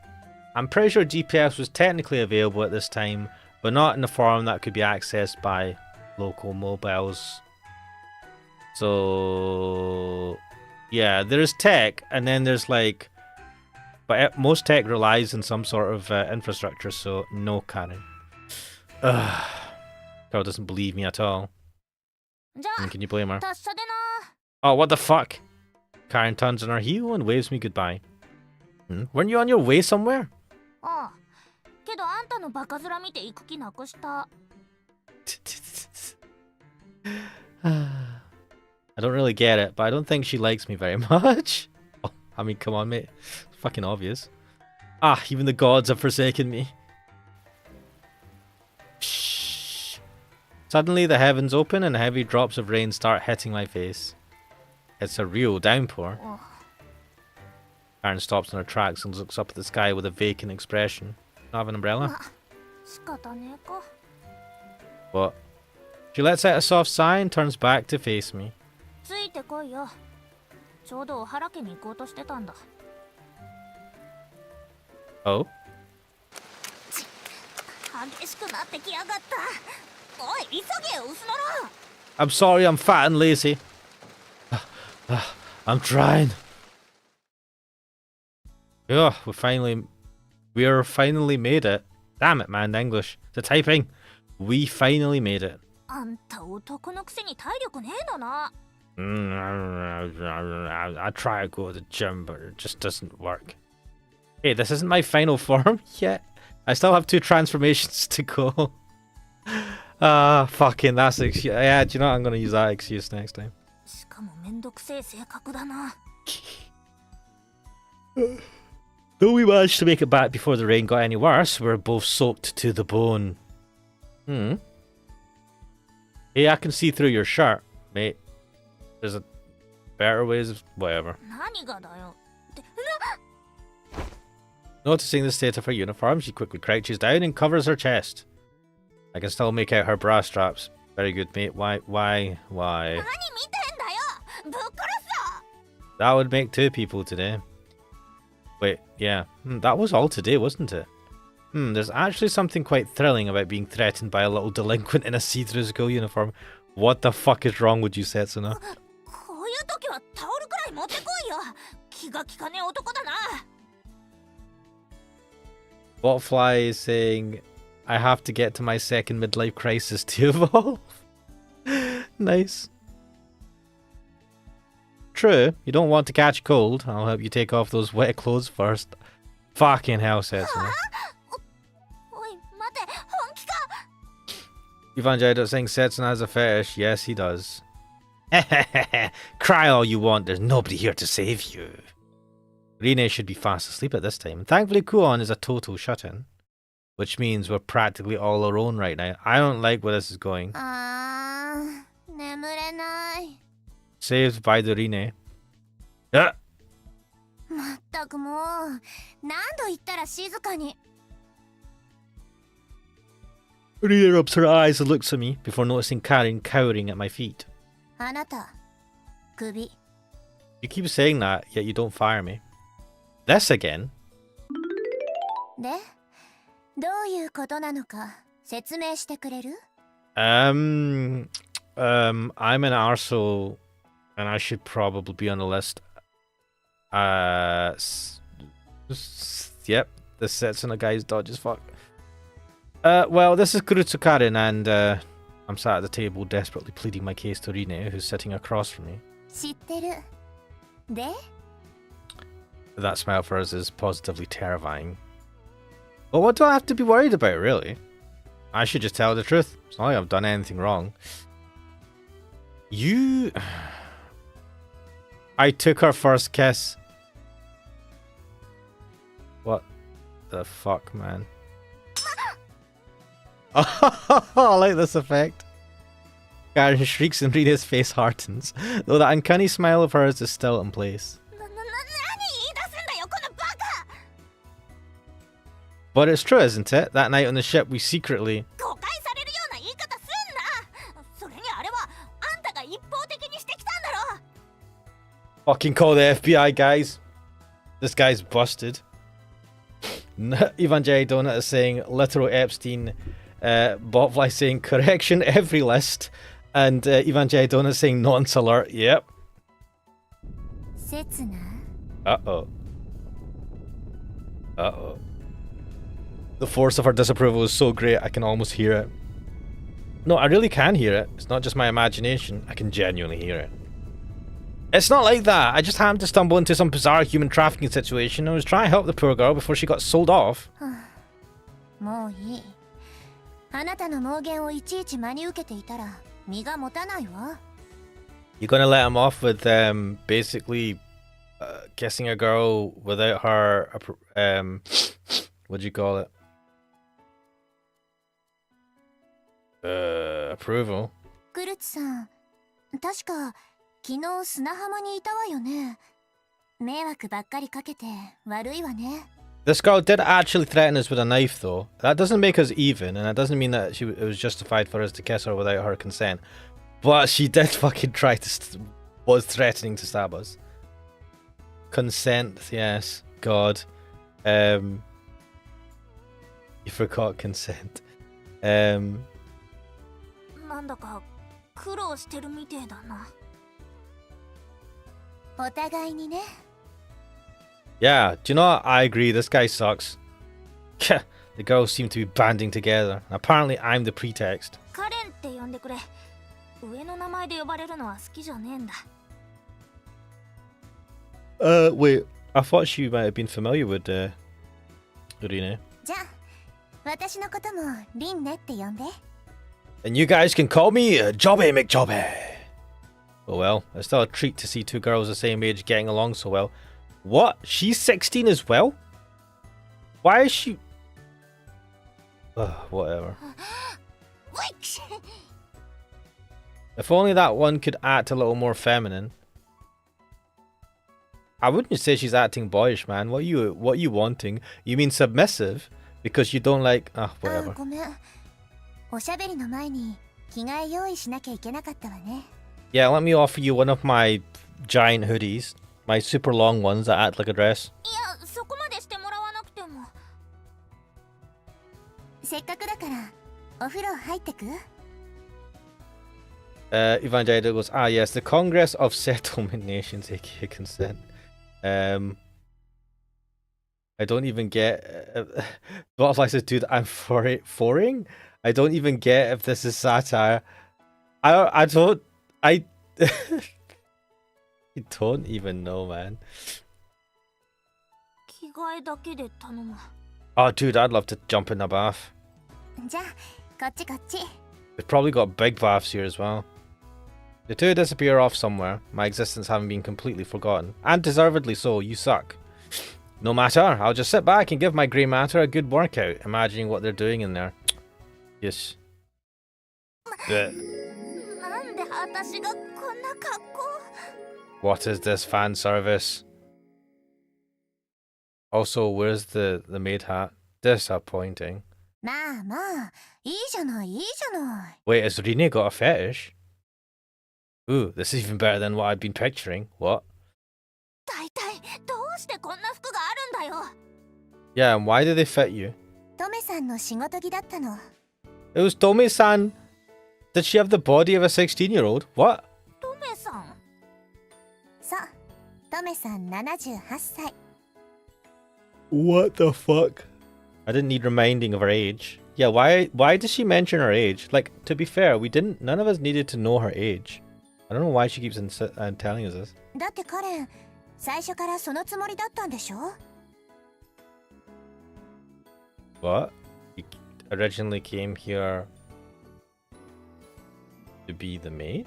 I'm pretty sure GPS was technically available at this time, but not in the form that could be accessed by local mobiles. So yeah, there's tech, and then there's like, but most tech relies on some sort of infrastructure. So no, Karen. Girl doesn't believe me at all. And can you blame her? Oh, what the fuck? Karen turns on her heel and waves me goodbye. Weren't you on your way somewhere? I don't really get it, but I don't think she likes me very much. Oh, I mean, come on, mate. It's fucking obvious. Ah, even the gods have forsaken me. Shh. Suddenly the heavens open and heavy drops of rain start hitting my face. It's a real downpour. Karen stops in her tracks and looks up at the sky with a vacant expression. Not have an umbrella? What? She lets out a soft sigh and turns back to face me. Oh? I'm sorry, I'm fat and lazy. I'm trying. Oh, we're finally made it. Damn it, man, English. The typing. We finally made it. I try to go to the gym, but it just doesn't work. Hey, this isn't my final form yet. I still have 2 transformations to go. Fucking that's excuse. Yeah, do you know what? I'm gonna use that excuse next time. Though we managed to make it back before the rain got any worse, we're both soaked to the bone. Hey, I can see through your shirt, mate. There's a better ways of whatever. Noticing the state of her uniform, she quickly crouches down and covers her chest. I can still make out her bra straps. Very good, mate. Why? That would make 2 people today. Wait, yeah. That was all today, wasn't it? There's actually something quite thrilling about being threatened by a little delinquent in a see-through school uniform. What the fuck is wrong with you, Setsuna? Botfly is saying, I have to get to my second midlife crisis to evolve. Nice. True, you don't want to catch a cold. I'll help you take off those wet clothes first. Fucking hell, Setsuna. Evangelio saying Setsuna has a fetish. Yes, he does. Cry all you want, there's nobody here to save you. Rine should be fast asleep at this time. Thankfully, Kuon is a total shut-in, which means we're practically all alone right now. I don't like where this is going. Saved by the Rine. Yeah. Rine rubs her eyes and looks at me before noticing Karen cowering at my feet. You keep saying that, yet you don't fire me. This again? I'm an arsehole, and I should probably be on the list. Yep, this sets on a guy's dodge as fuck. Well, this is Kurutsu Karen, and I'm sat at the table desperately pleading my case to Rine, who's sitting across from me. That smile for us is positively terrifying. But what do I have to be worried about, really? I should just tell the truth. It's not like I've done anything wrong. I took her first kiss. What the fuck, man? I like this effect. Karen shrieks and Rina's face hardens, though that uncanny smile of hers is still in place. But it's true, isn't it? That night on the ship we secretly... Fucking call the FBI, guys. This guy's busted. Evangeli Donut is saying literal Epstein. Botfly saying correction every list. And Evangeli Donut saying nonce alert. Yep. Uh-oh. Uh-oh. The force of her disapproval is so great I can almost hear it. No, I really can hear it. It's not just my imagination. I can genuinely hear it. It's not like that. I just happened to stumble into some bizarre human trafficking situation and was trying to help the poor girl before she got sold off. You gonna let him off with basically kissing a girl without her what do you call it? Approval. クルツさん、確か昨日砂浜にいたわよね。迷惑ばっかりかけて悪いわね。This girl did actually threaten us with a knife, though. That doesn't make us even, and that doesn't mean that it was justified for us to kiss her without her consent. But she did fucking try to, was threatening to stab us. Consent, yes. God. You forgot consent. なんだか苦労してるみてえだな。お互いにね。Yeah, do you know what? I agree, this guy sucks. The girls seem to be banding together. And apparently I'm the pretext. カレンって呼んでくれ。上の名前で呼ばれるのは好きじゃねえんだ。Wait, I thought she might have been familiar with, Urine. じゃあ、私のこともリンねって呼んで。And you guys can call me Jobby McJobby. Oh well, it's still a treat to see two girls the same age getting along so well. What? She's 16 as well? Why is she... whatever. If only that one could act a little more feminine. I wouldn't say she's acting boyish, man. What are you wanting? You mean submissive? Because you don't like... whatever. ごめん。おしゃべりの前に着替え用意しなきゃいけなかったわね。Yeah, let me offer you one of my giant hoodies. My super long ones that act like a dress. いや、そこまでしてもらわなくても。せっかくだからお風呂入ってく？Evangelista goes, yes, the Congress of Settlement Nations, aka consent. I don't even get... Butterfly says, dude, I'm foreign? I don't even get if this is satire. I don't even know, man. Oh, dude, I'd love to jump in a bath. We've probably got big baths here as well. The two disappear off somewhere, my existence having been completely forgotten. And deservedly so, you suck. No matter, I'll just sit back and give my grey matter a good workout, imagining what they're doing in there. Yes. What is this fan service? Also, where's the maid hat? Disappointing. Wait, has Rine got a fetish? Ooh, this is even better than what I'd been picturing. What? Yeah, and why do they fit you? It was Tome-san. Did she have the body of a 16-year-old? What? What the fuck? I didn't need reminding of her age. Yeah, why does she mention her age? Like, to be fair, none of us needed to know her age. I don't know why she keeps telling us this. What? You originally came here to be the maid?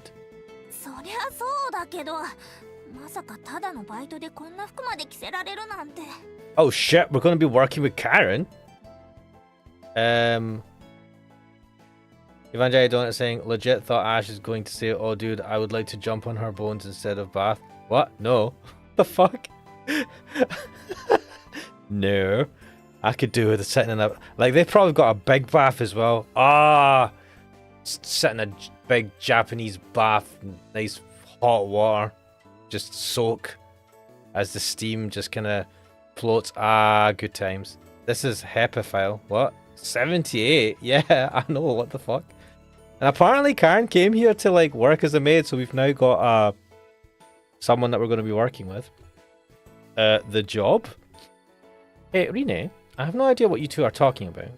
Oh shit, we're gonna be working with Karen? Evangelii Donut saying, legit thought Ash is going to say, oh dude, I would like to jump on her bones instead of bath. What? No. The fuck? No. I could do with sitting in a... Like, they've probably got a big bath as well. Sit in a big Japanese bath, nice hot water. Just soak as the steam just kind of floats. Good times. This is Hepaphile. What? 78? Yeah, I know, what the fuck? And apparently Karen came here to, like, work as a maid, so we've now got, someone that we're going to be working with. The job? Hey, Rine, I have no idea what you two are talking about.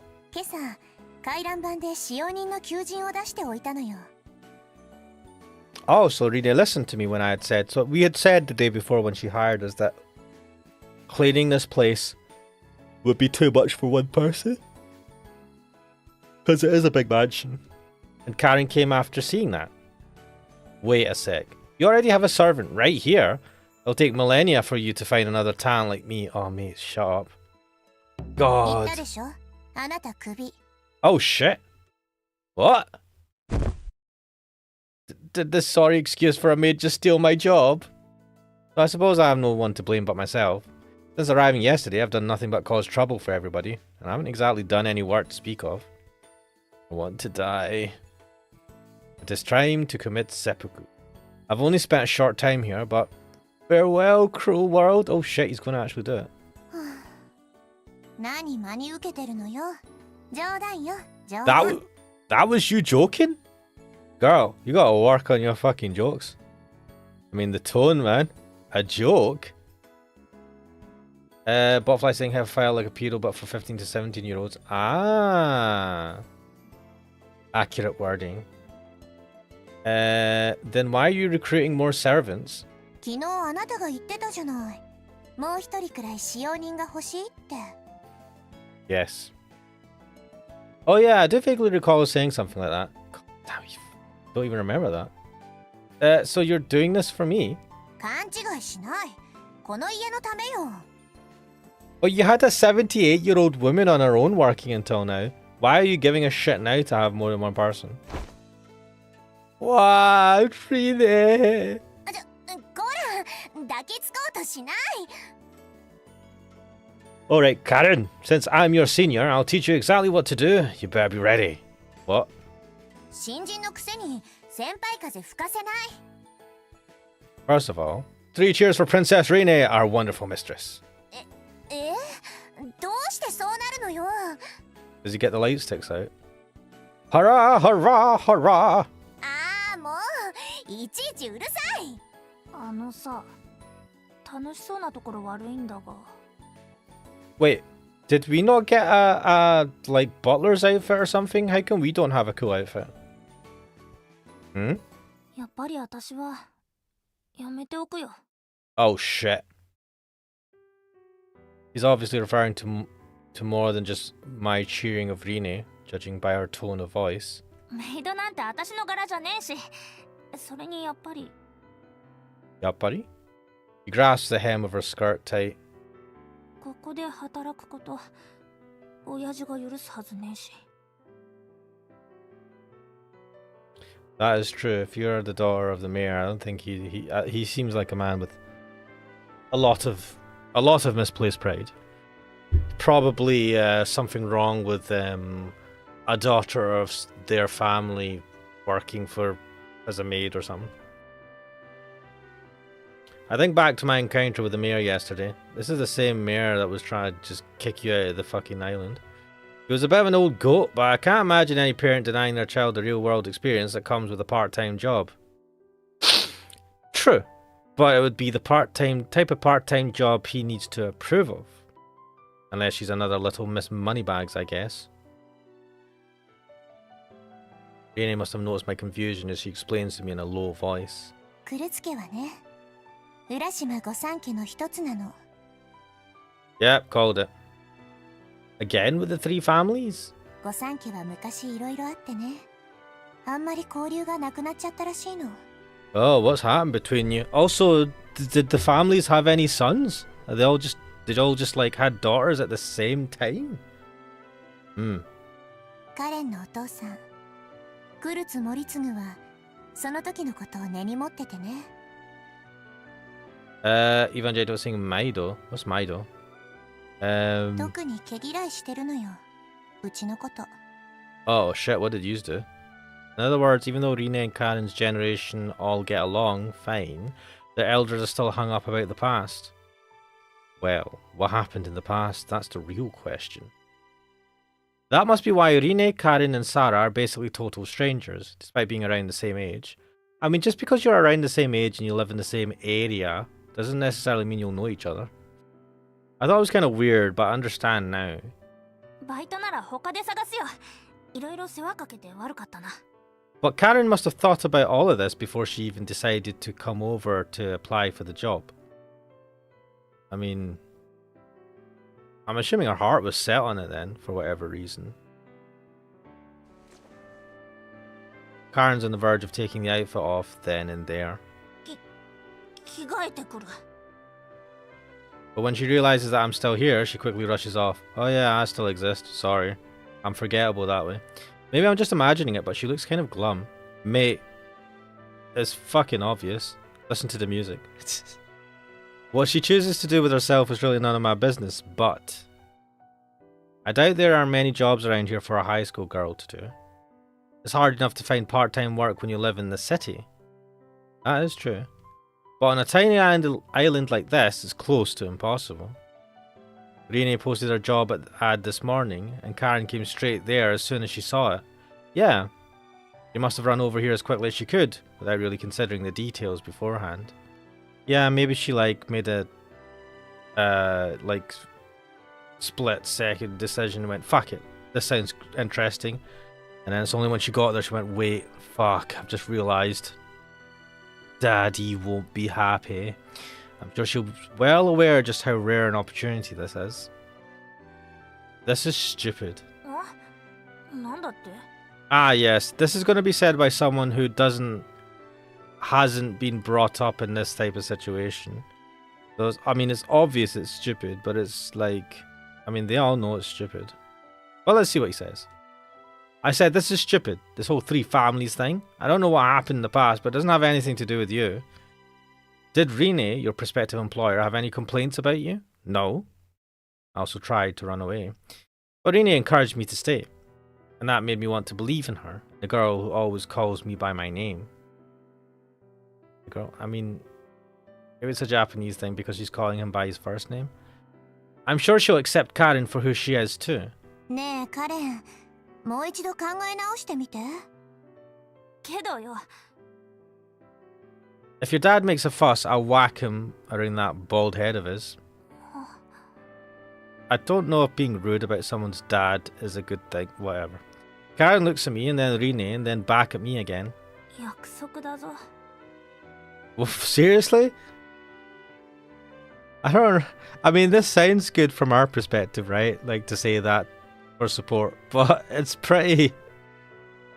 Oh, so Rine listened to me when I had said... So we had said the day before when she hired us that cleaning this place would be too much for one person. Because it is a big mansion. And Karen came after seeing that. Wait a sec. You already have a servant right here. It'll take millennia for you to find another talent like me. Oh, mate, shut up. God. Oh, shit. What? did this sorry excuse for a maid just steal my job? So I suppose I have no one to blame but myself. Since arriving yesterday, I've done nothing but cause trouble for everybody, and I haven't exactly done any work to speak of. I want to die. It is time to commit seppuku. I've only spent a short time here, but farewell, cruel world. Oh shit, he's going to actually do it. That was you joking? Girl, you gotta work on your fucking jokes. I mean, the tone, man. A joke? Butterfly saying have a file like a pedo, but for 15 to 17-year-olds. Ah. Accurate wording. Then why are you recruiting more servants? Yes. Oh yeah, I do vaguely recall saying something like that. God damn, you don't even remember that. So you're doing this for me? Well, you had a 78-year-old woman on her own working until now. Why are you giving a shit now to have more than one person? Wow, Trine! Alright, Karen, since I'm your senior, I'll teach you exactly what to do. You better be ready. What? First of all, 3 cheers for Princess Rene, our wonderful mistress. Does he get the light sticks out? Hurrah, hurrah, hurrah! Wait, did we not get a like butler's outfit or something? How come we don't have a cool outfit? Hmm? Oh shit. He's obviously referring to more than just my cheering of Rine, judging by her tone of voice. Yappari? He grasps the hem of her skirt tight. That is true. If you're the daughter of the mayor, I don't think he seems like a man with a lot of misplaced pride. Probably something wrong with a daughter of their family working as a maid or something. I think back to my encounter with the mayor yesterday. This is the same mayor that was trying to just kick you out of the fucking island. He was a bit of an old goat, but I can't imagine any parent denying their child the real world experience that comes with a part-time job. True, but it would be the type of part-time job he needs to approve of. Unless she's another little Miss Moneybags, I guess. Rene must have noticed my confusion as she explains to me in a low voice. Yep, called it. Again with the 3 families? Oh, what's happened between you? Also, did the families have any sons? Are they all just like had daughters at the same time? Evangelical saying Maido. What's Maido? Oh shit, what did you do? In other words, even though Rine and Karen's generation all get along fine, the elders are still hung up about the past. Well, what happened in the past? That's the real question. That must be why Rine, Karen and Sarah are basically total strangers, despite being around the same age. I mean, just because you're around the same age and you live in the same area, doesn't necessarily mean you'll know each other. I thought it was kind of weird, but I understand now. But Karen must have thought about all of this before she even decided to come over to apply for the job. I mean, I'm assuming her heart was set on it then, for whatever reason. Karen's on the verge of taking the outfit off then and there. But when she realizes that I'm still here, she quickly rushes off. Oh yeah, I still exist. Sorry. I'm forgettable that way. Maybe I'm just imagining it, but she looks kind of glum. Mate, It's fucking obvious. Listen to the music. What she chooses to do with herself is really none of my business, but I doubt there are many jobs around here for a high school girl to do. It's hard enough to find part-time work when you live in the city. That is true. But on a tiny island like this, it's close to impossible. Rene posted her job ad this morning, and Karen came straight there as soon as she saw it. Yeah, she must have run over here as quickly as she could, without really considering the details beforehand. Yeah, maybe she made a split-second decision and went, fuck it, this sounds interesting. And then it's only when she got there she went, wait, fuck, I've just realised Daddy won't be happy. I'm sure she's well aware just how rare an opportunity this is. This is stupid. Ah yes, this is going to be said by someone who hasn't been brought up in this type of situation. I mean, it's obvious it's stupid, but it's like, I mean, they all know it's stupid. Well, let's see what he says. I said, this is stupid, this whole 3 families thing. I don't know what happened in the past, but it doesn't have anything to do with you. Did Rene, your prospective employer, have any complaints about you? No. I also tried to run away. But Rene encouraged me to stay. And that made me want to believe in her, the girl who always calls me by my name. The girl, I mean, maybe it's a Japanese thing because she's calling him by his first name. I'm sure she'll accept Karen for who she is too. ねえ、カレン、もう一度考え直してみて。けどよ。 If your dad makes a fuss, I'll whack him around that bald head of his. I don't know if being rude about someone's dad is a good thing, whatever. Karen looks at me and then Rene and then back at me again. 約束だぞ。 Well, seriously? I mean, this sounds good from our perspective, right? Like to say that for support, but it's pretty...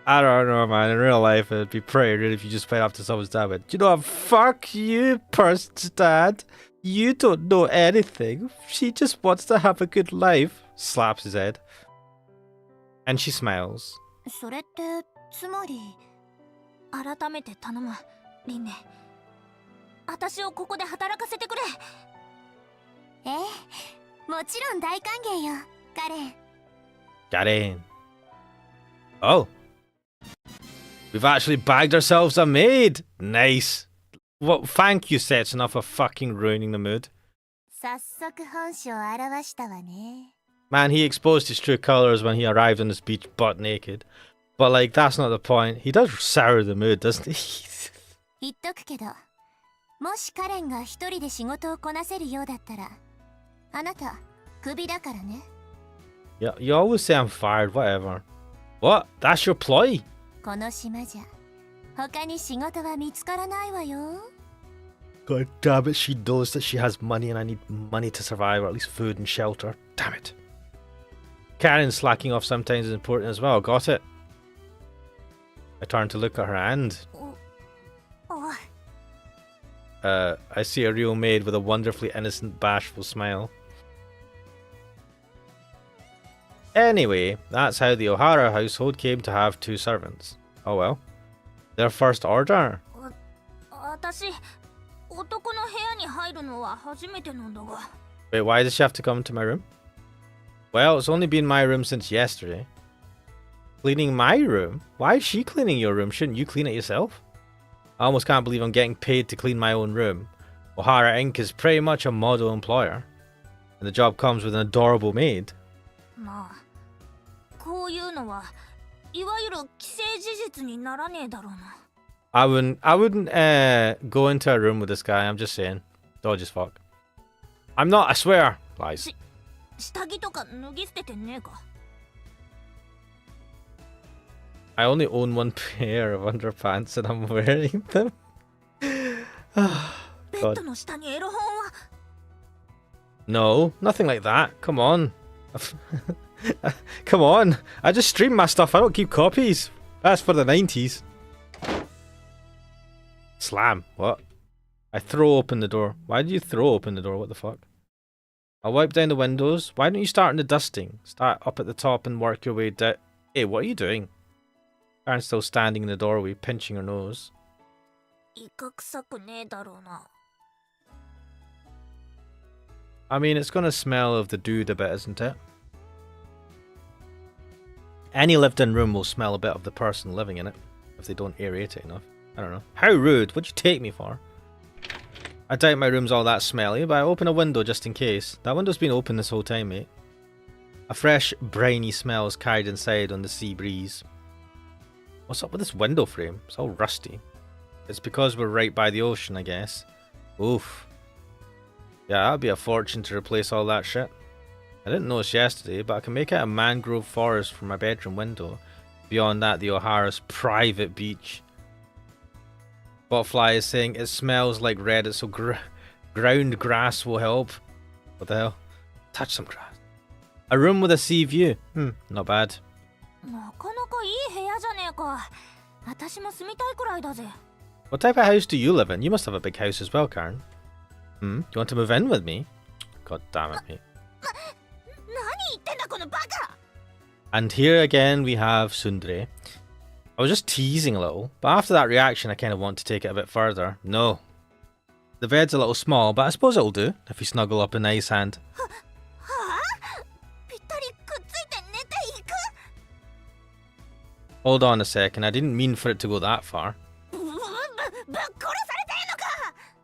I don't know, man. In real life, it'd be pretty rude if you just went up to someone's dad and, you know what, fuck you, person's dad. You don't know anything. She just wants to have a good life. Slaps his head. And she smiles. それってつまり改めて頼む、リンネ。私をここで働かせてくれ。ええ、もちろん大歓迎よ、カレン。Karen. Oh. We've actually bagged ourselves a maid. Nice. Well, thank you, Setsuna, for fucking ruining the mood. 早速本性を表したわね。 Man, he exposed his true colours when he arrived on this beach butt naked. But, like, that's not the point. He does sour the mood, doesn't he? 言っとくけど、もしカレンが一人で仕事をこなせるようだったら、あなた、クビだからね。Yeah, you always say I'm fired, whatever. What? That's your ploy? この島じゃ、他に仕事は見つからないわよ。 God damn it, she knows that she has money and I need money to survive, or at least food and shelter. Damn it. Karen slacking off sometimes is important as well. Got it. I turn to look at her hand. I see a real maid with a wonderfully innocent, bashful smile. Anyway, that's how the O'Hara household came to have 2 servants. Oh well. Their first order. 私、男の部屋に入るのは初めてなんだが。 Wait, why does she have to come to my room? Well, it's only been my room since yesterday. Cleaning my room? Why is she cleaning your room? Shouldn't you clean it yourself? I almost can't believe I'm getting paid to clean my own room. O'Hara Inc. is pretty much a model employer. And the job comes with an adorable maid. まあ、こういうのはいわゆる既成事実にならねえだろうな。 I wouldn't go into a room with this guy, I'm just saying. Dodge as fuck. I'm not, I swear. Lies. 下着とか脱ぎ捨ててねえか。 I only own 1 pair of underpants and I'm wearing them. ベッドの下にエロ本は No, nothing like that. Come on. Come on. I just stream my stuff. I don't keep copies. That's for the 90s. Slam. What? I throw open the door. Why did you throw open the door? What the fuck? I'll wipe down the windows. Why don't you start in the dusting? Start up at the top and work your way down. Hey, what are you doing? Karen's still standing in the doorway, pinching her nose. I mean, it's gonna smell of the dude a bit, isn't it? Any lived-in room will smell a bit of the person living in it, if they don't aerate it enough. I don't know. How rude. What'd you take me for? I doubt my room's all that smelly, but I open a window just in case. That window's been open this whole time, mate. A fresh, briny smell is carried inside on the sea breeze. What's up with this window frame? It's all rusty. It's because we're right by the ocean, I guess. Oof. Yeah, that'd be a fortune to replace all that shit. I didn't notice yesterday, but I can make out a mangrove forest from my bedroom window. Beyond that, the O'Hara's private beach. Botfly is saying it smells like Reddit, so ground grass will help. What the hell? Touch some grass. A room with a sea view. Not bad. What type of house do you live in? You must have a big house as well, Karen. You want to move in with me? God damn it, mate. And here again we have Sundre. I was just teasing a little, but after that reaction I kind of want to take it a bit further. No. The bed's a little small, but I suppose it'll do if you snuggle up a nice hand. Hold on a second, I didn't mean for it to go that far.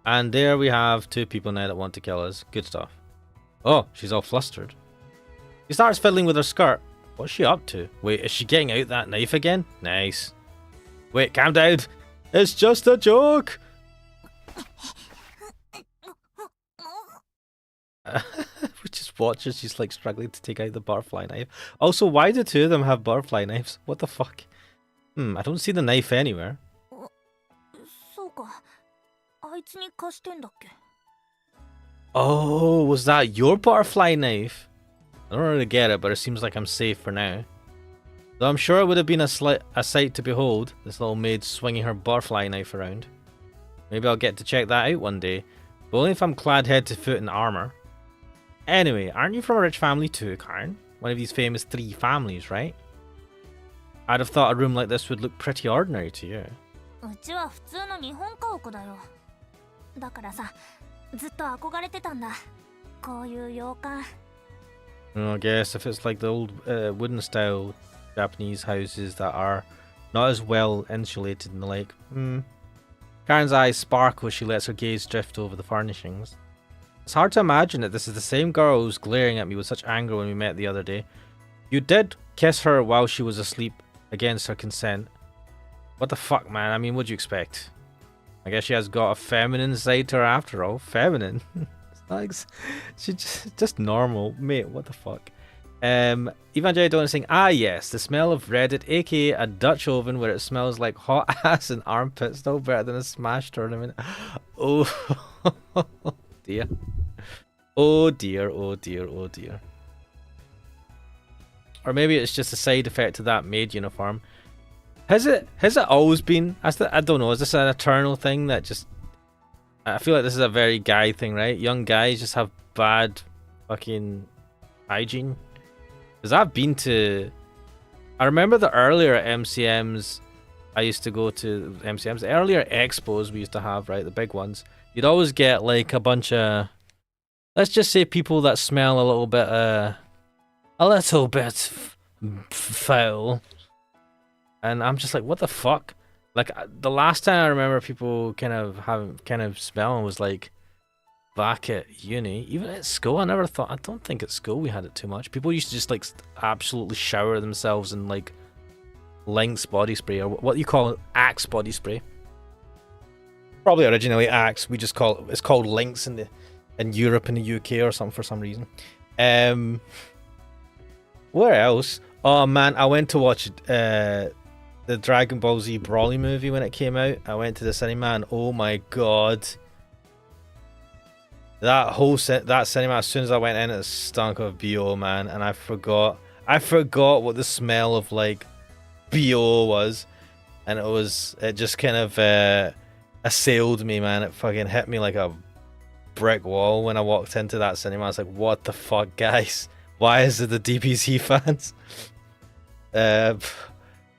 And there we have two people now that want to kill us. Good stuff. Oh, she's all flustered. She starts fiddling with her skirt. What's she up to? Wait, is she getting out that knife again? Nice. Wait, calm down. It's just a joke. We just watch as she's like struggling to take out the butterfly knife. Also, why do two of them have butterfly knives? What the fuck? I don't see the knife anywhere. Oh, was that your butterfly knife? I don't really get it, but it seems like I'm safe for now. Though I'm sure it would have been a sight to behold, this little maid swinging her butterfly knife around. Maybe I'll get to check that out one day, but only if I'm clad head to foot in armor. Anyway, aren't you from a rich family too, Karen? One of these famous 3 families, right? I'd have thought a room like this would look pretty ordinary to you. I guess if it's like the old wooden style Japanese houses that are not as well insulated and the like. Karen's eyes sparkle as she lets her gaze drift over the furnishings. It's hard to imagine that this is the same girl who was glaring at me with such anger when we met the other day. You did kiss her while she was asleep against her consent. What the fuck, man? I mean, what'd you expect? I guess she has got a feminine side to her after all. Feminine? It's not like she's just normal. Mate, what the fuck? Evangelion is saying, ah yes, the smell of Reddit, aka a Dutch oven where it smells like hot ass and armpits, still better than a Smash tournament. Oh dear. Oh dear, oh dear, oh dear. Or maybe it's just a side effect to that maid uniform. Has it always been? I don't know, is this an eternal thing that just... I feel like this is a very guy thing, right? Young guys just have bad fucking hygiene. Because I've been to... I remember the earlier MCMs I used to go to. MCMs, the earlier expos we used to have, right? The big ones. You'd always get like a bunch of... Let's just say people that smell a little bit foul. And I'm just like, what the fuck? Like, the last time I remember people kind of smelling was like back at uni. Even at school, I don't think at school we had it too much. People used to just like absolutely shower themselves in like Lynx body spray, or what you call it, Axe body spray. Probably originally Axe. We just call it's called Lynx in Europe and the UK or something for some reason. Where else? Oh man, I went to watch the Dragon Ball Z Broly movie when it came out. I went to the cinema and oh my god, that cinema, as soon as I went in, it stunk of BO, man. And I forgot what the smell of like BO was, and it just kind of assailed me, man. It fucking hit me like a brick wall when I walked into that cinema. I was like, what the fuck, guys? Why is it the DBZ fans?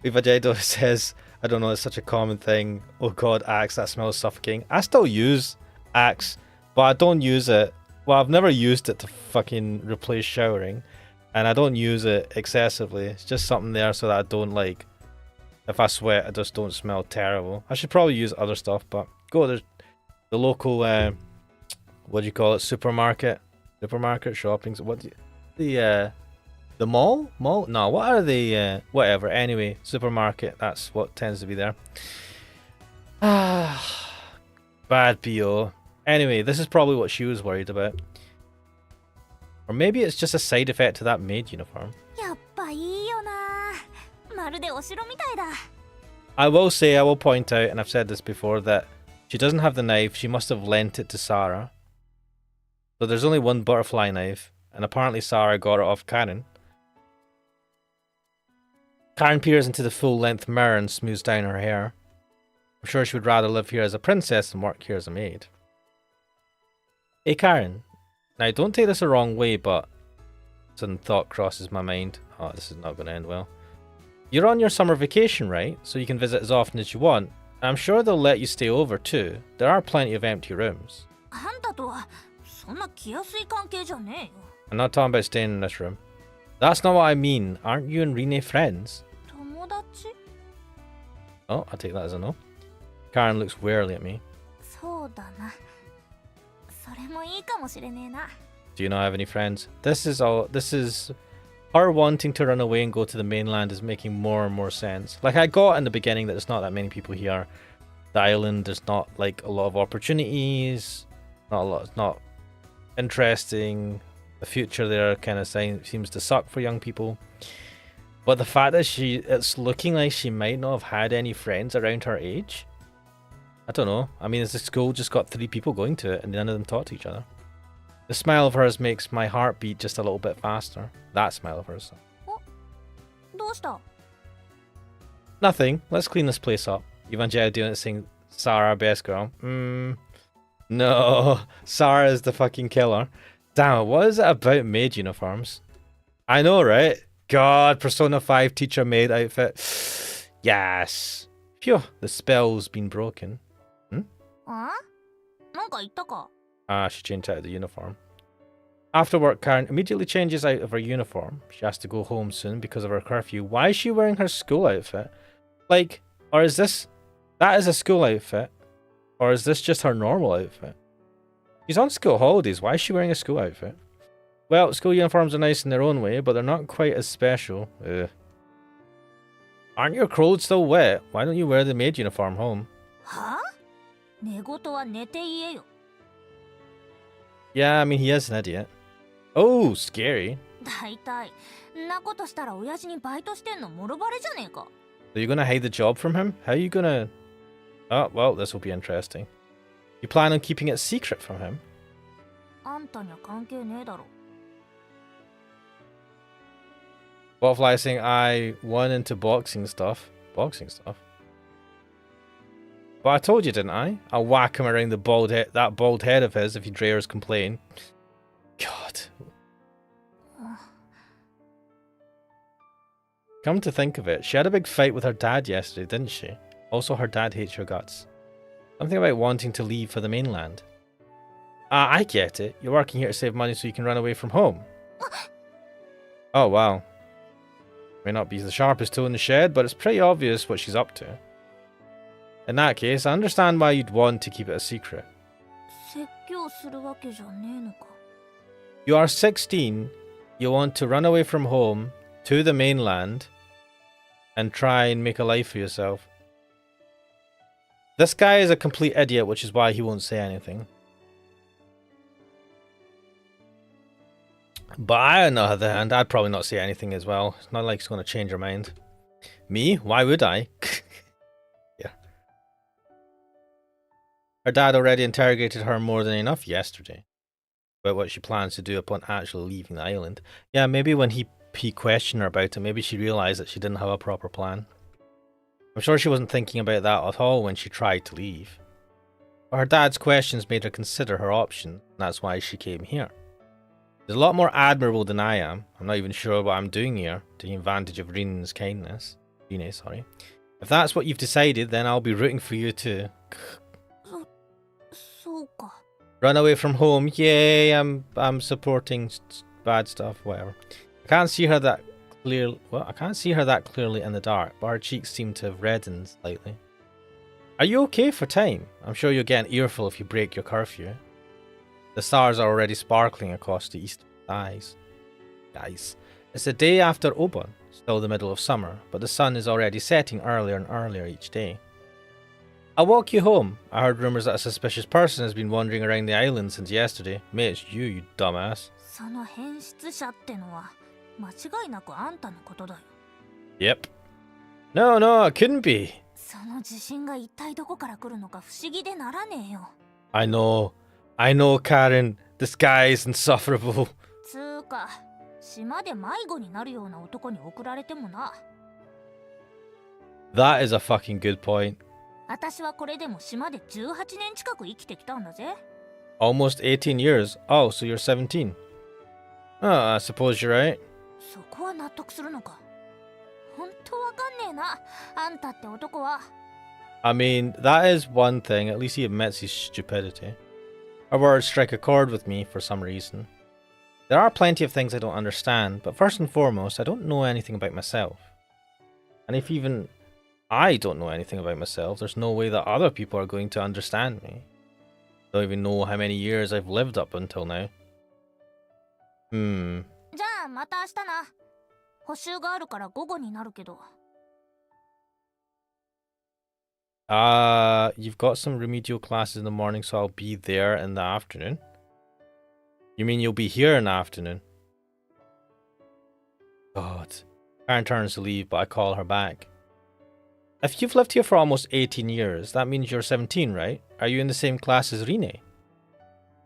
Vivajado says, I don't know, it's such a common thing. Oh god, Axe, that smells suffocating. I still use Axe, but I don't use it. Well, I've never used it to fucking replace showering. And I don't use it excessively. It's just something there so that I don't, like, if I sweat, I just don't smell terrible. I should probably use other stuff, but go to the local, what do you call it, supermarket shopping. What do you, the mall? No, what are the, whatever. Anyway, supermarket, that's what tends to be there. Ah, bad PO. Anyway, this is probably what she was worried about. Or maybe it's just a side effect to that maid uniform. I will point out, and I've said this before, that she doesn't have the knife. She must have lent it to Sarah. So there's only one butterfly knife, and apparently Sarah got it off Karen. Karen peers into the full-length mirror and smooths down her hair. I'm sure she would rather live here as a princess than work here as a maid. Hey Karen. Now, don't take this the wrong way, but a sudden thought crosses my mind. Oh, this is not going to end well. You're on your summer vacation, right? So you can visit as often as you want. I'm sure they'll let you stay over, too. There are plenty of empty rooms. I'm not talking about staying in this room. That's not what I mean. Aren't you and Rine friends? Oh, I'll take that as a no. Karen looks warily at me. Do you not have any friends? This is her wanting to run away and go to the mainland is making more and more sense. Like I got in the beginning that there's not that many people here. The island, there's not like a lot of opportunities. It's not interesting. The future there kind of seems to suck for young people. But the fact that it's looking like she might not have had any friends around her age. I don't know. I mean, the school just got 3 people going to it and none of them talk to each other. The smile of hers makes my heart beat just a little bit faster. That smile of hers. Nothing. Let's clean this place up. Evangelion doing it saying, Sarah, best girl. No. Sarah is the fucking killer. Damn it, what is it about maid uniforms? I know, right? God, Persona 5 teacher maid outfit. Yes. Phew, the spell's been broken. She changed out of the uniform. After work, Karen immediately changes out of her uniform. She has to go home soon because of her curfew. Why is she wearing her school outfit? Like, or is this... That is a school outfit? Or is this just her normal outfit? She's on school holidays. Why is she wearing a school outfit? Well, school uniforms are nice in their own way, but they're not quite as special. Ugh. Aren't your clothes still wet? Why don't you wear the maid uniform home? Huh? Yeah, I mean, he is an idiot. Oh, scary. So you're gonna hide the job from him? How are you gonna... Oh, well, this will be interesting. You plan on keeping it secret from him? Butterfly saying I won into boxing stuff. Boxing stuff? Well, I told you, didn't I? I'll whack him around that bald head of his if he dares complain. God. Come to think of it, she had a big fight with her dad yesterday, didn't she? Also, her dad hates your guts. Something about wanting to leave for the mainland. Ah, I get it. You're working here to save money so you can run away from home. Oh, wow. May not be the sharpest tool in the shed, but it's pretty obvious what she's up to. In that case, I understand why you'd want to keep it a secret. You are 16, you want to run away from home to the mainland and try and make a life for yourself. This guy is a complete idiot, which is why he won't say anything. But I, on the other hand, I'd probably not say anything as well. It's not like it's going to change her mind. Me? Why would I? Yeah. Her dad already interrogated her more than enough yesterday about what she plans to do upon actually leaving the island. Yeah, maybe when he questioned her about it, maybe she realised that she didn't have a proper plan. I'm sure she wasn't thinking about that at all when she tried to leave. But her dad's questions made her consider her option, and that's why she came here. She's a lot more admirable than I am. I'm not even sure what I'm doing here, taking advantage of Rine's kindness. Rine, sorry. If that's what you've decided, then I'll be rooting for you too. Run away from home. Yay, I'm supporting bad stuff, whatever. I can't see her that clearly. Well, I can't see her that clearly in the dark, but her cheeks seem to have reddened slightly. Are you okay for time? I'm sure you'll get an earful if you break your curfew. The stars are already sparkling across the east skies. Guys, it's the day after Obon, still the middle of summer, but the sun is already setting earlier and earlier each day. I'll walk you home. I heard rumors that a suspicious person has been wandering around the island since yesterday. Mate, it's you dumbass. Yep. No, it couldn't be. I know, Karen. This guy is insufferable. That is a fucking good point. Almost 18 years. Oh, so you're 17. Oh, I suppose you're right. I mean, that is one thing. At least he admits his stupidity. Her words strike a chord with me for some reason. There are plenty of things I don't understand, but first and foremost, I don't know anything about myself. And if even I don't know anything about myself, there's no way that other people are going to understand me. Don't even know how many years I've lived up until now. You've got some remedial classes in the morning, so I'll be there in the afternoon. You mean you'll be here in the afternoon? God. Karen turns to leave, but I call her back. If you've lived here for almost 18 years, that means you're 17, right? Are you in the same class as Rine?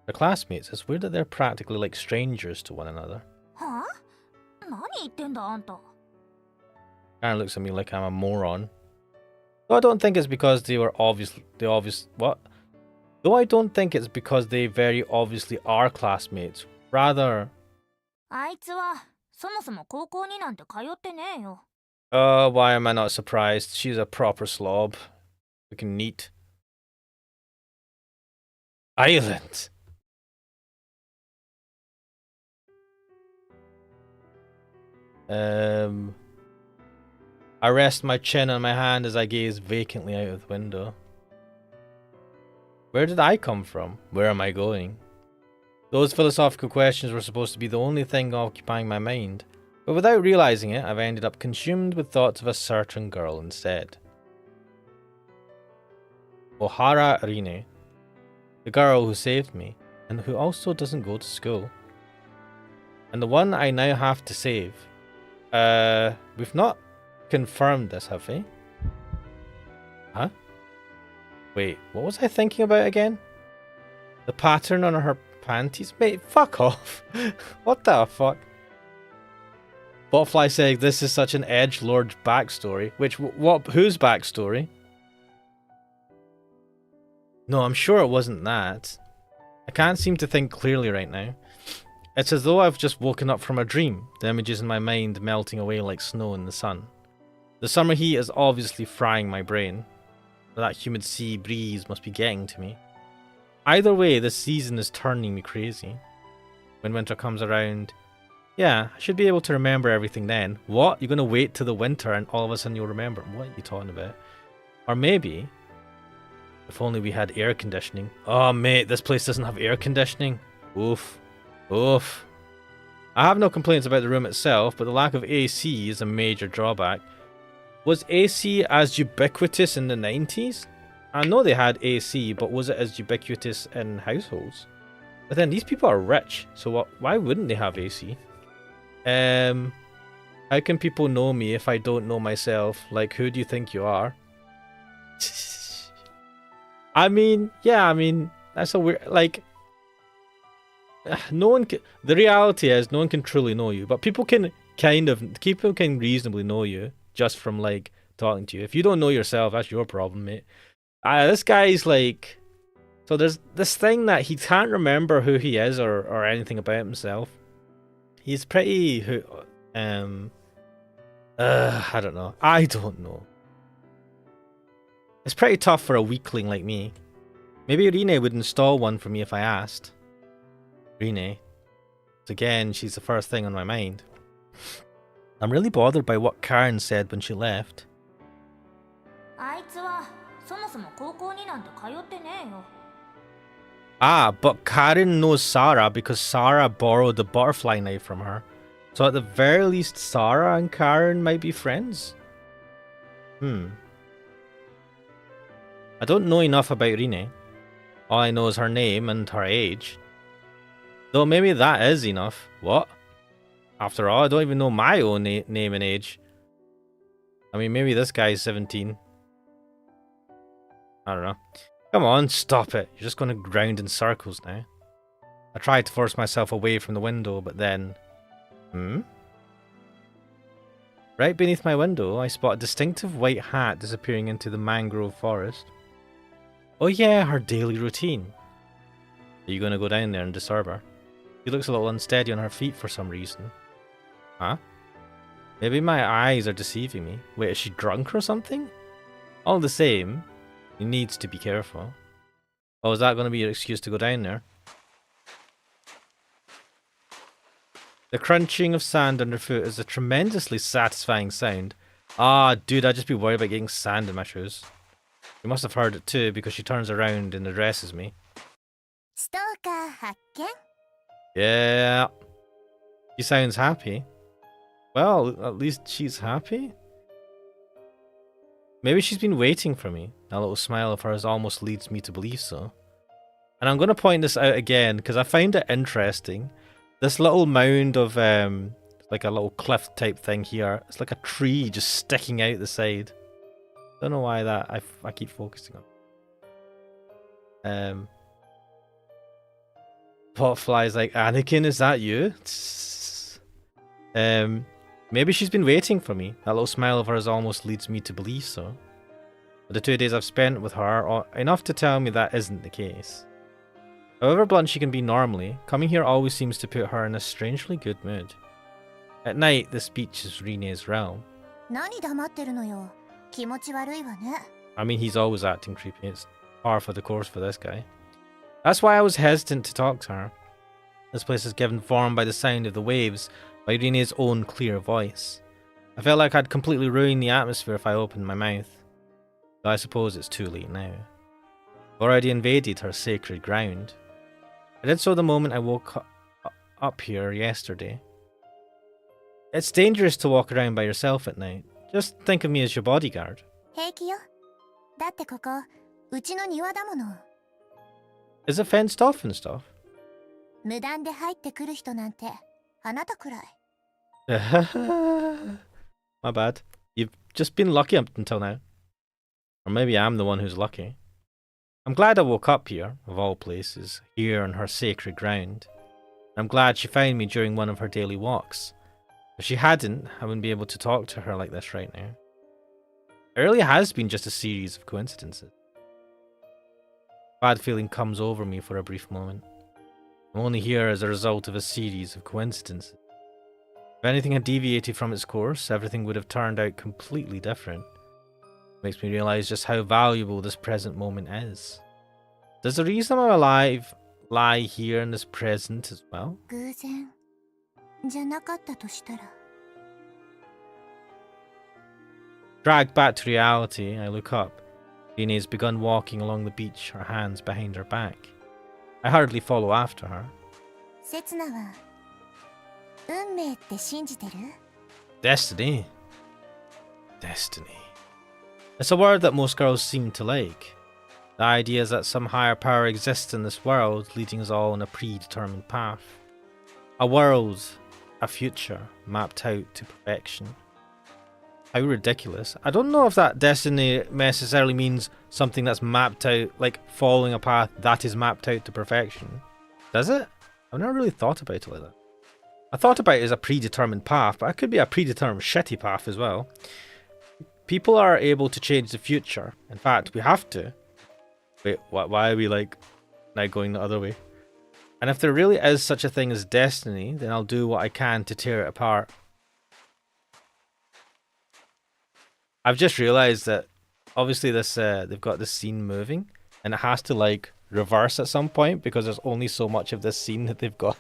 They're classmates. It's weird that they're practically like strangers to one another. Karen looks at me like I'm a moron. Though I don't think it's because they very obviously are classmates. Rather... why am I not surprised? She's a proper slob. Looking neat. Island! I rest my chin on my hand as I gaze vacantly out of the window. Where did I come from? Where am I going? Those philosophical questions were supposed to be the only thing occupying my mind, but without realizing it, I've ended up consumed with thoughts of a certain girl instead. Ohara Rine, the girl who saved me, and who also doesn't go to school. And the one I now have to save. We've not confirmed this, have we? Huh? Wait, what was I thinking about again? The pattern on her panties? Mate, fuck off. What the fuck? Botfly saying this is such an edgelord backstory. Whose backstory? No, I'm sure it wasn't that. I can't seem to think clearly right now. It's as though I've just woken up from a dream, the images in my mind melting away like snow in the sun. The summer heat is obviously frying my brain. That humid sea breeze must be getting to me. Either way, this season is turning me crazy. When winter comes around, yeah, I should be able to remember everything then. What? You're going to wait till the winter and all of a sudden you'll remember? What are you talking about? Or maybe, if only we had air conditioning. Oh mate, this place doesn't have air conditioning. Oof. Oof. I have no complaints about the room itself, but the lack of AC is a major drawback. Was AC as ubiquitous in the 90s? I know they had AC, but was it as ubiquitous in households? But then these people are rich, so why wouldn't they have AC? How can people know me if I don't know myself? Like, who do you think you are? I mean, that's a weird, like, no one can, the reality is no one can truly know you, but people can reasonably know you just from like talking to you. If you don't know yourself, that's your problem, mate. This guy's like, so there's this thing that he can't remember who he is or anything about himself. He's pretty I don't know. It's pretty tough for a weakling like me. Maybe Rine would install one for me if I asked. Rine. Again, she's the first thing on my mind. I'm really bothered by what Karen said when she left. Ah, but Karen knows Sarah because Sarah borrowed the butterfly knife from her. So at the very least, Sarah and Karen might be friends? I don't know enough about Rine. All I know is her name and her age. Though maybe that is enough. What? After all, I don't even know my own name and age. I mean, maybe this guy's 17. I don't know. Come on, stop it. You're just going to round in circles now. I tried to force myself away from the window, but then... Right beneath my window, I spot a distinctive white hat disappearing into the mangrove forest. Oh yeah, her daily routine. Are you going to go down there and disturb her? She looks a little unsteady on her feet for some reason. Huh? Maybe my eyes are deceiving me. Wait, is she drunk or something? All the same, he needs to be careful. Oh, is that going to be your excuse to go down there? The crunching of sand underfoot is a tremendously satisfying sound. Ah, dude, I'd just be worried about getting sand in my shoes. You must have heard it too, because she turns around and addresses me. Yeah. She sounds happy. Well, at least she's happy? Maybe she's been waiting for me. That little smile of hers almost leads me to believe so. And I'm going to point this out again, because I find it interesting. This little mound of, like a little cliff type thing here. It's like a tree just sticking out the side. Don't know why that I keep focusing on. Potfly's like, Anakin, is that you? Maybe she's been waiting for me. That little smile of hers almost leads me to believe so. But the 2 days I've spent with her are enough to tell me that isn't the case. However blunt she can be normally, coming here always seems to put her in a strangely good mood. At night, this beach is Rine's realm. I mean, he's always acting creepy. It's par for the course for this guy. That's why I was hesitant to talk to her. This place is given form by the sound of the waves, by Rine's own clear voice. I felt like I'd completely ruin the atmosphere if I opened my mouth. But I suppose it's too late now. I've already invaded her sacred ground. I did so the moment I woke up here yesterday. It's dangerous to walk around by yourself at night. Just think of me as your bodyguard. Is it fenced off and stuff? My bad. You've just been lucky up until now. Or maybe I'm the one who's lucky. I'm glad I woke up here, of all places, here on her sacred ground. I'm glad she found me during one of her daily walks. If she hadn't, I wouldn't be able to talk to her like this right now. It really has been just a series of coincidences. Bad feeling comes over me for a brief moment. I'm only here as a result of a series of coincidences. If anything had deviated from its course, everything would have turned out completely different. It makes me realize just how valuable this present moment is. Does the reason I'm alive lie here in this present as well? Dragged back to reality, I look up. Rine has begun walking along the beach, her hands behind her back. I hurriedly follow after her. Destiny? Destiny. It's a word that most girls seem to like. The idea is that some higher power exists in this world, leading us all on a predetermined path. A world, a future, mapped out to perfection. How ridiculous. I don't know if that destiny necessarily means something that's mapped out, like following a path that is mapped out to perfection. Does it? I've never really thought about it like that. I thought about it as a predetermined path, but it could be a predetermined shitty path as well. People are able to change the future. In fact, we have to. Wait, why are we like now going the other way? And if there really is such a thing as destiny, then I'll do what I can to tear it apart. I've just realized that obviously this they've got this scene moving, and it has to like reverse at some point because there's only so much of this scene that they've got.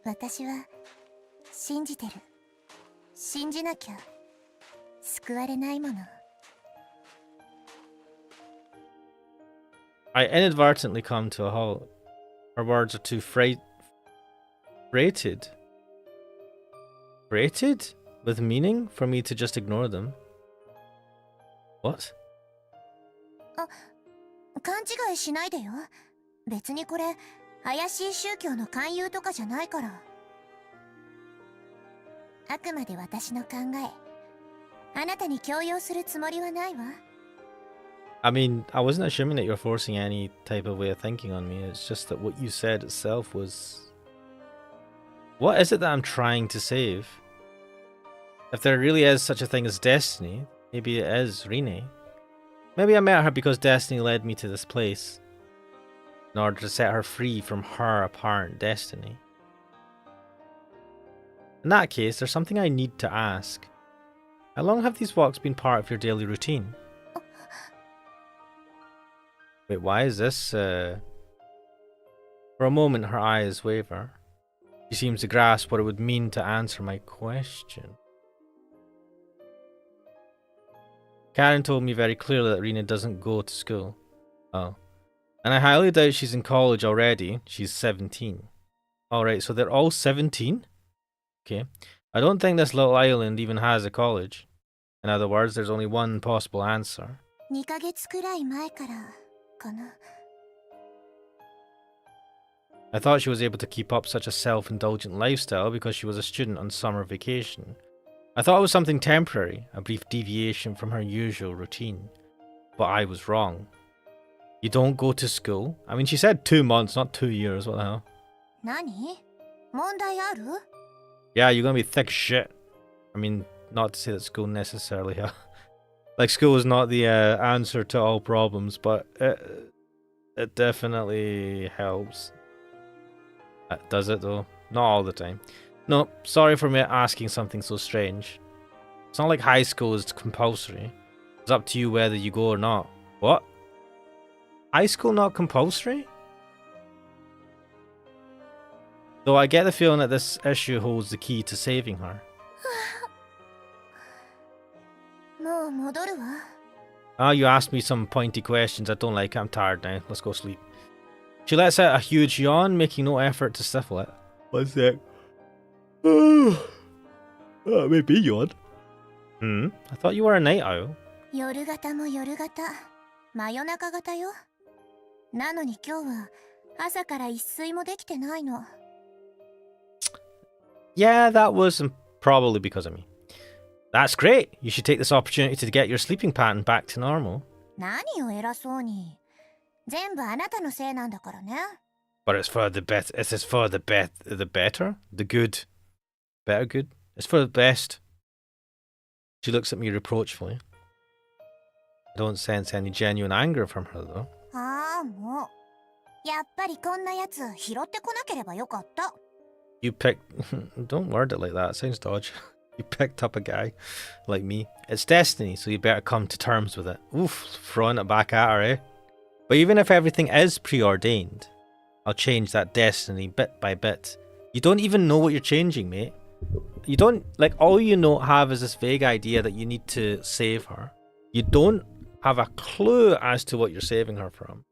私は信じてる。信じなきゃ救われないもの。I inadvertently come to a halt. Her words are too freighted with meaning for me to just ignore them. What? 勘違いしないでよ。別にこれ怪しい宗教の勧誘とかじゃないから。あくまで私の考え。あなたに強要するつもりはないわ。I mean, I wasn't assuming that you're forcing any type of way of thinking on me. It's just that what you said itself was... What is it that I'm trying to save? If there really is such a thing as destiny, maybe it is Rine. Maybe I met her because destiny led me to this place, in order to set her free from her apparent destiny. In that case, there's something I need to ask. How long have these walks been part of your daily routine? Wait, why is this, For a moment, her eyes waver. She seems to grasp what it would mean to answer my question. Karen told me very clearly that Rina doesn't go to school. Oh. And I highly doubt she's in college already. She's 17. Alright, so they're all 17? Okay. I don't think this little island even has a college. In other words, there's only one possible answer. 2ヶ月くらい前からかな。I thought she was able to keep up such a self-indulgent lifestyle because she was a student on summer vacation. I thought it was something temporary, a brief deviation from her usual routine. But I was wrong. You don't go to school? I mean, she said 2 months, not 2 years. What the hell? 何？問題ある？ Yeah, you're gonna be thick shit. I mean, not to say that school necessarily like school is not the answer to all problems, but it definitely helps. Does it though? Not all the time. No, sorry for me asking something so strange. It's not like high school is compulsory. It's up to you whether you go or not. What? High school not compulsory? Though I get the feeling that this issue holds the key to saving her. もう戻るわ。 Ah, you asked me some pointy questions. I don't like it. I'm tired now. Let's go sleep. She lets out a huge yawn, making no effort to stifle it. One sec. Maybe yawn. I thought you were a night owl. 夜型も夜型。真夜中型よ。なのに今日は朝から一睡もできてないの。 Yeah, that was probably because of me. That's great. You should take this opportunity to get your sleeping pattern back to normal. 何を偉そうに。全部あなたのせいなんだからね。 But it's for the better. It's for the better? The good. Better good? It's for the best. She looks at me reproachfully. I don't sense any genuine anger from her, though. ああ、もう。やっぱりこんなやつ拾ってこなければよかった。 You picked... Don't word it like that. It sounds dodgy. You picked up a guy like me. It's destiny, so you better come to terms with it. Oof, throwing it back at her, eh? But even if everything is preordained, I'll change that destiny bit by bit. You don't even know what you're changing, mate. You don't... Like, all you have is this vague idea that you need to save her. You don't have a clue as to what you're saving her from.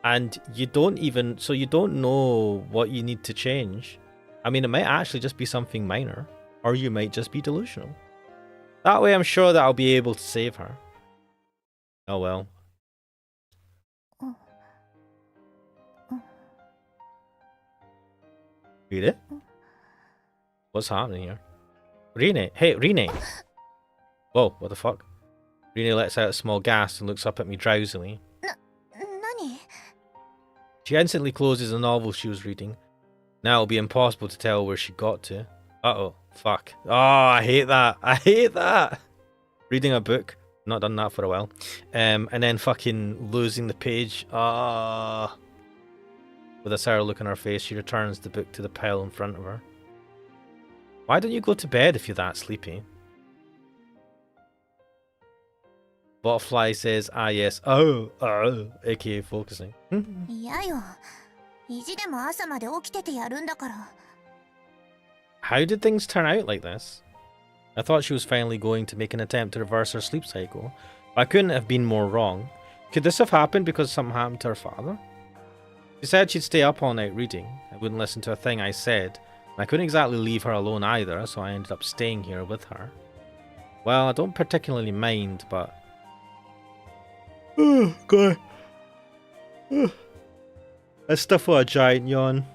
And you don't even... So you don't know what you need to change. I mean, it might actually just be something minor. Or you might just be delusional. That way I'm sure that I'll be able to save her. Oh well. Read it? What's happening here? Rine! Hey, Rine! Whoa, what the fuck? Rine lets out a small gasp and looks up at me drowsily. 何? She instantly closes the novel she was reading. Now it'll be impossible to tell where she got to. Uh-oh. Fuck. Oh, I hate that. I hate that. Reading a book. Not done that for a while. And then fucking losing the page. Ah. With a sour look on her face, she returns the book to the pile in front of her. Why don't you go to bed if you're that sleepy? Butterfly says, ah yes, oh, aka focusing. いやよ。意地でも朝まで起きててやるんだから。 How did things turn out like this? I thought she was finally going to make an attempt to reverse her sleep cycle, but I couldn't have been more wrong. Could this have happened because something happened to her father? She said she'd stay up all night reading. I wouldn't listen to a thing I said. I couldn't exactly leave her alone either, so I ended up staying here with her. Well, I don't particularly mind, but... Oh, God. That's stuff for a giant yawn.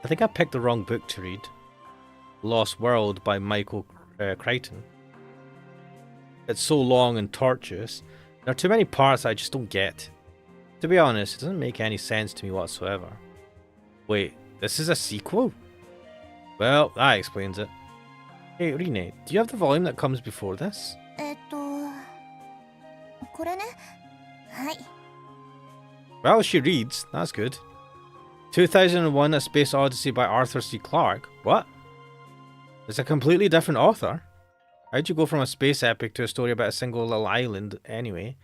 I think I picked the wrong book to read. Lost World by Michael Crichton. It's so long and tortuous. There are too many parts I just don't get. To be honest, it doesn't make any sense to me whatsoever. Wait, this is a sequel? Well, that explains it. Hey, Rine, do you have the volume that comes before this? これね。はい。 Well, she reads. That's good. 2001: A Space Odyssey by Arthur C. Clarke. What? It's a completely different author. How'd you go from a space epic to a story about a single little island anyway?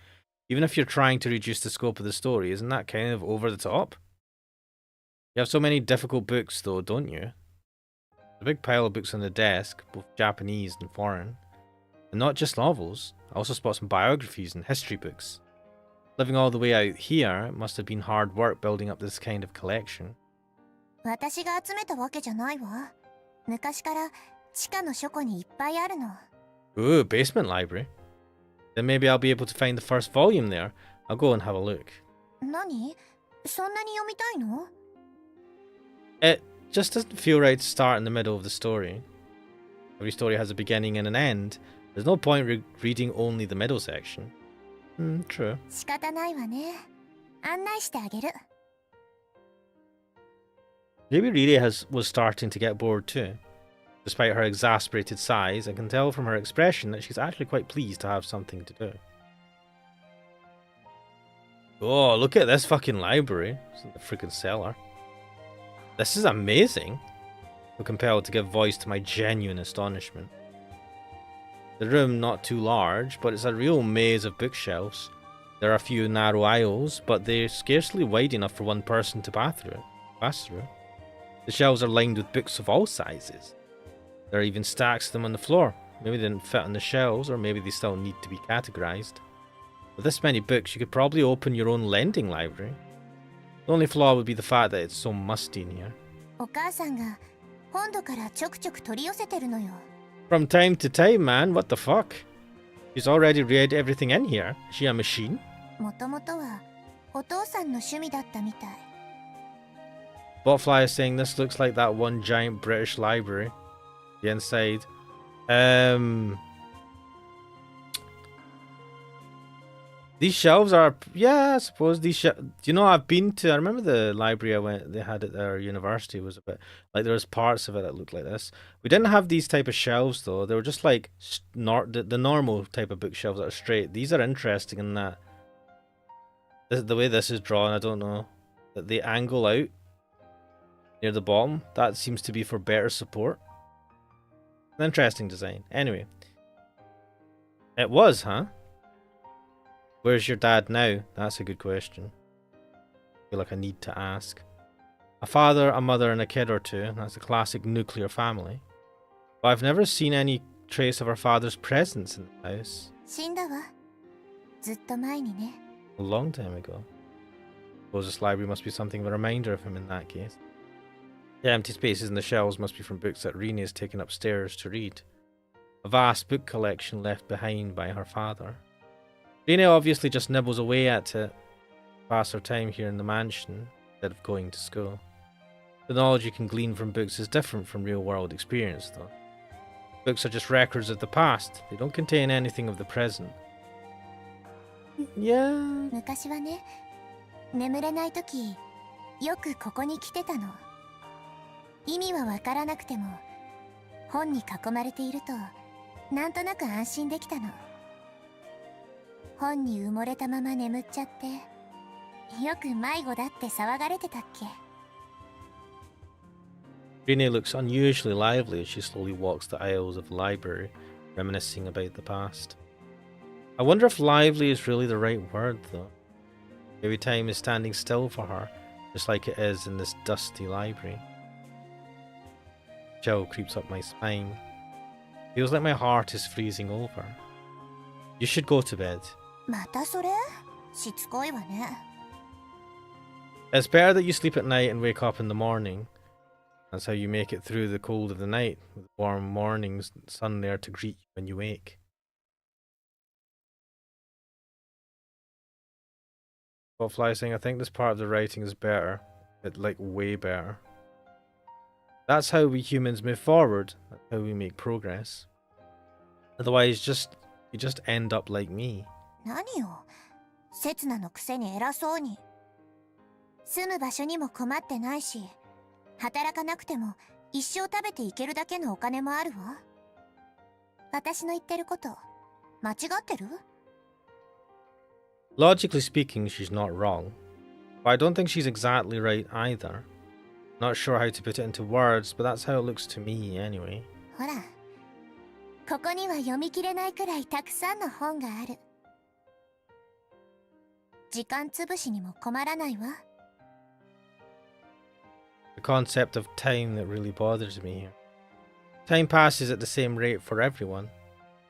Even if you're trying to reduce the scope of the story, isn't that kind of over the top? You have so many difficult books though, don't you? A big pile of books on the desk, both Japanese and foreign. And not just novels. I also spot some biographies and history books. Living all the way out here, it must have been hard work building up this kind of collection. 私が集めたわけじゃないわ。昔から地下の書庫にいっぱいあるの。 Ooh, basement library. Then maybe I'll be able to find the first volume there. I'll go and have a look. 何？そんなに読みたいの？ It just doesn't feel right to start in the middle of the story. Every story has a beginning and an end. There's no point reading only the middle section. True. 仕方ないわね。案内してあげる。 Maybe Riri was starting to get bored too. Despite her exasperated sighs, I can tell from her expression that she's actually quite pleased to have something to do. Oh, look at this fucking library. It's in the freaking cellar. This is amazing. I'm compelled to give voice to my genuine astonishment. The room not too large, but it's a real maze of bookshelves. There are a few narrow aisles, but they're scarcely wide enough for one person to pass through. The shelves are lined with books of all sizes. There are even stacks of them on the floor. Maybe they didn't fit on the shelves, or maybe they still need to be categorized. With this many books, you could probably open your own lending library. The only flaw would be the fact that it's so musty in here. お母さんが本土からちょくちょく取り寄せてるのよ。 From time to time, man. What the fuck? She's already read everything in here. Is she a machine? もともとはお父さんの趣味だったみたい。 Botfly is saying this looks like that one giant British library. The inside. These shelves are, yeah, I suppose these do you know, I remember the library they had at their university was a bit, like there was parts of it that looked like this. We didn't have these type of shelves though, they were just like, the normal type of bookshelves that are straight. These are interesting in that, the way this is drawn, I don't know, that they angle out near the bottom, that seems to be for better support. An interesting design. Anyway. It was, huh? Where's your dad now? That's a good question. I feel like I need to ask. A father, a mother, and a kid or two. That's a classic nuclear family. But I've never seen any trace of her father's presence in the house. 死んだわ。ずっと前にね。 A long time ago. Suppose this library must be something of a reminder of him in that case. The empty spaces in the shelves must be from books that Rene has taken upstairs to read. A vast book collection left behind by her father. Rene obviously just nibbles away at it, pass her time here in the mansion, instead of going to school. The knowledge you can glean from books is different from real-world experience, though. Books are just records of the past. They don't contain anything of the present. Yeah. 昔はね、眠れないとき、よくここに来てたの。意味はわからなくても、本に囲まれていると、なんとなく安心できたの。本に埋もれたまま眠っちゃって、よく迷子だって騒がれてたっけ。Rene looks unusually lively as she slowly walks the aisles of the library, reminiscing about the past. I wonder if lively is really the right word, though. Maybe time is standing still for her, just like it is in this dusty library. Chill creeps up my spine. Feels like my heart is freezing over. You should go to bed. It's better that you sleep at night and wake up in the morning. That's how you make it through the cold of the night, with warm mornings and sun there to greet you when you wake. Butterfly saying, I think this part of the writing is better. Like, way better. That's how we humans move forward. That's how we make progress. Otherwise, you just end up like me. 何よ、刹那のくせに偉そうに。住む場所にも困ってないし、働かなくても一生食べていけるだけのお金もあるわ。私の言ってること間違ってる？ Logically speaking, she's not wrong. But I don't think she's exactly right either. Not sure how to put it into words, but that's how it looks to me anyway. ほら、ここには読み切れないくらいたくさんの本がある。時間つぶしにも困らないわ。The concept of time that really bothers me here. Time passes at the same rate for everyone,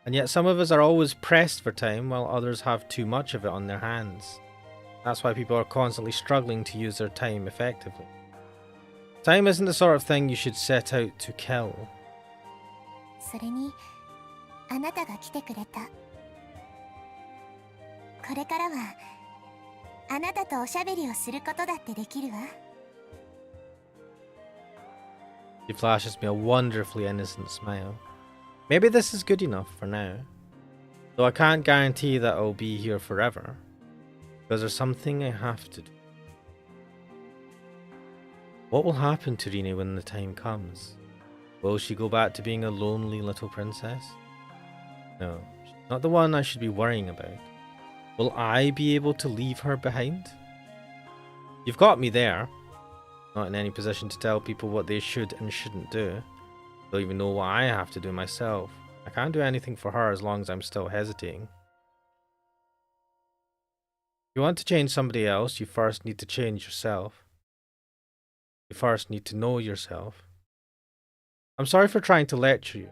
and yet some of us are always pressed for time while others have too much of it on their hands. That's why people are constantly struggling to use their time effectively. Time isn't the sort of thing you should set out to kill. それに、あなたが来てくれた。これからは、あなたとおしゃべりをすることだってできるわ。She flashes me a wonderfully innocent smile. Maybe this is good enough for now. Though I can't guarantee that I'll be here forever. Because there's something I have to do. What will happen to Rine when the time comes? Will she go back to being a lonely little princess? No, she's not the one I should be worrying about. Will I be able to leave her behind? You've got me there. Not in any position to tell people what they should and shouldn't do. Don't even know what I have to do myself. I can't do anything for her as long as I'm still hesitating. If you want to change somebody else, you first need to change yourself. You first need to know yourself. I'm sorry for trying to lecture you.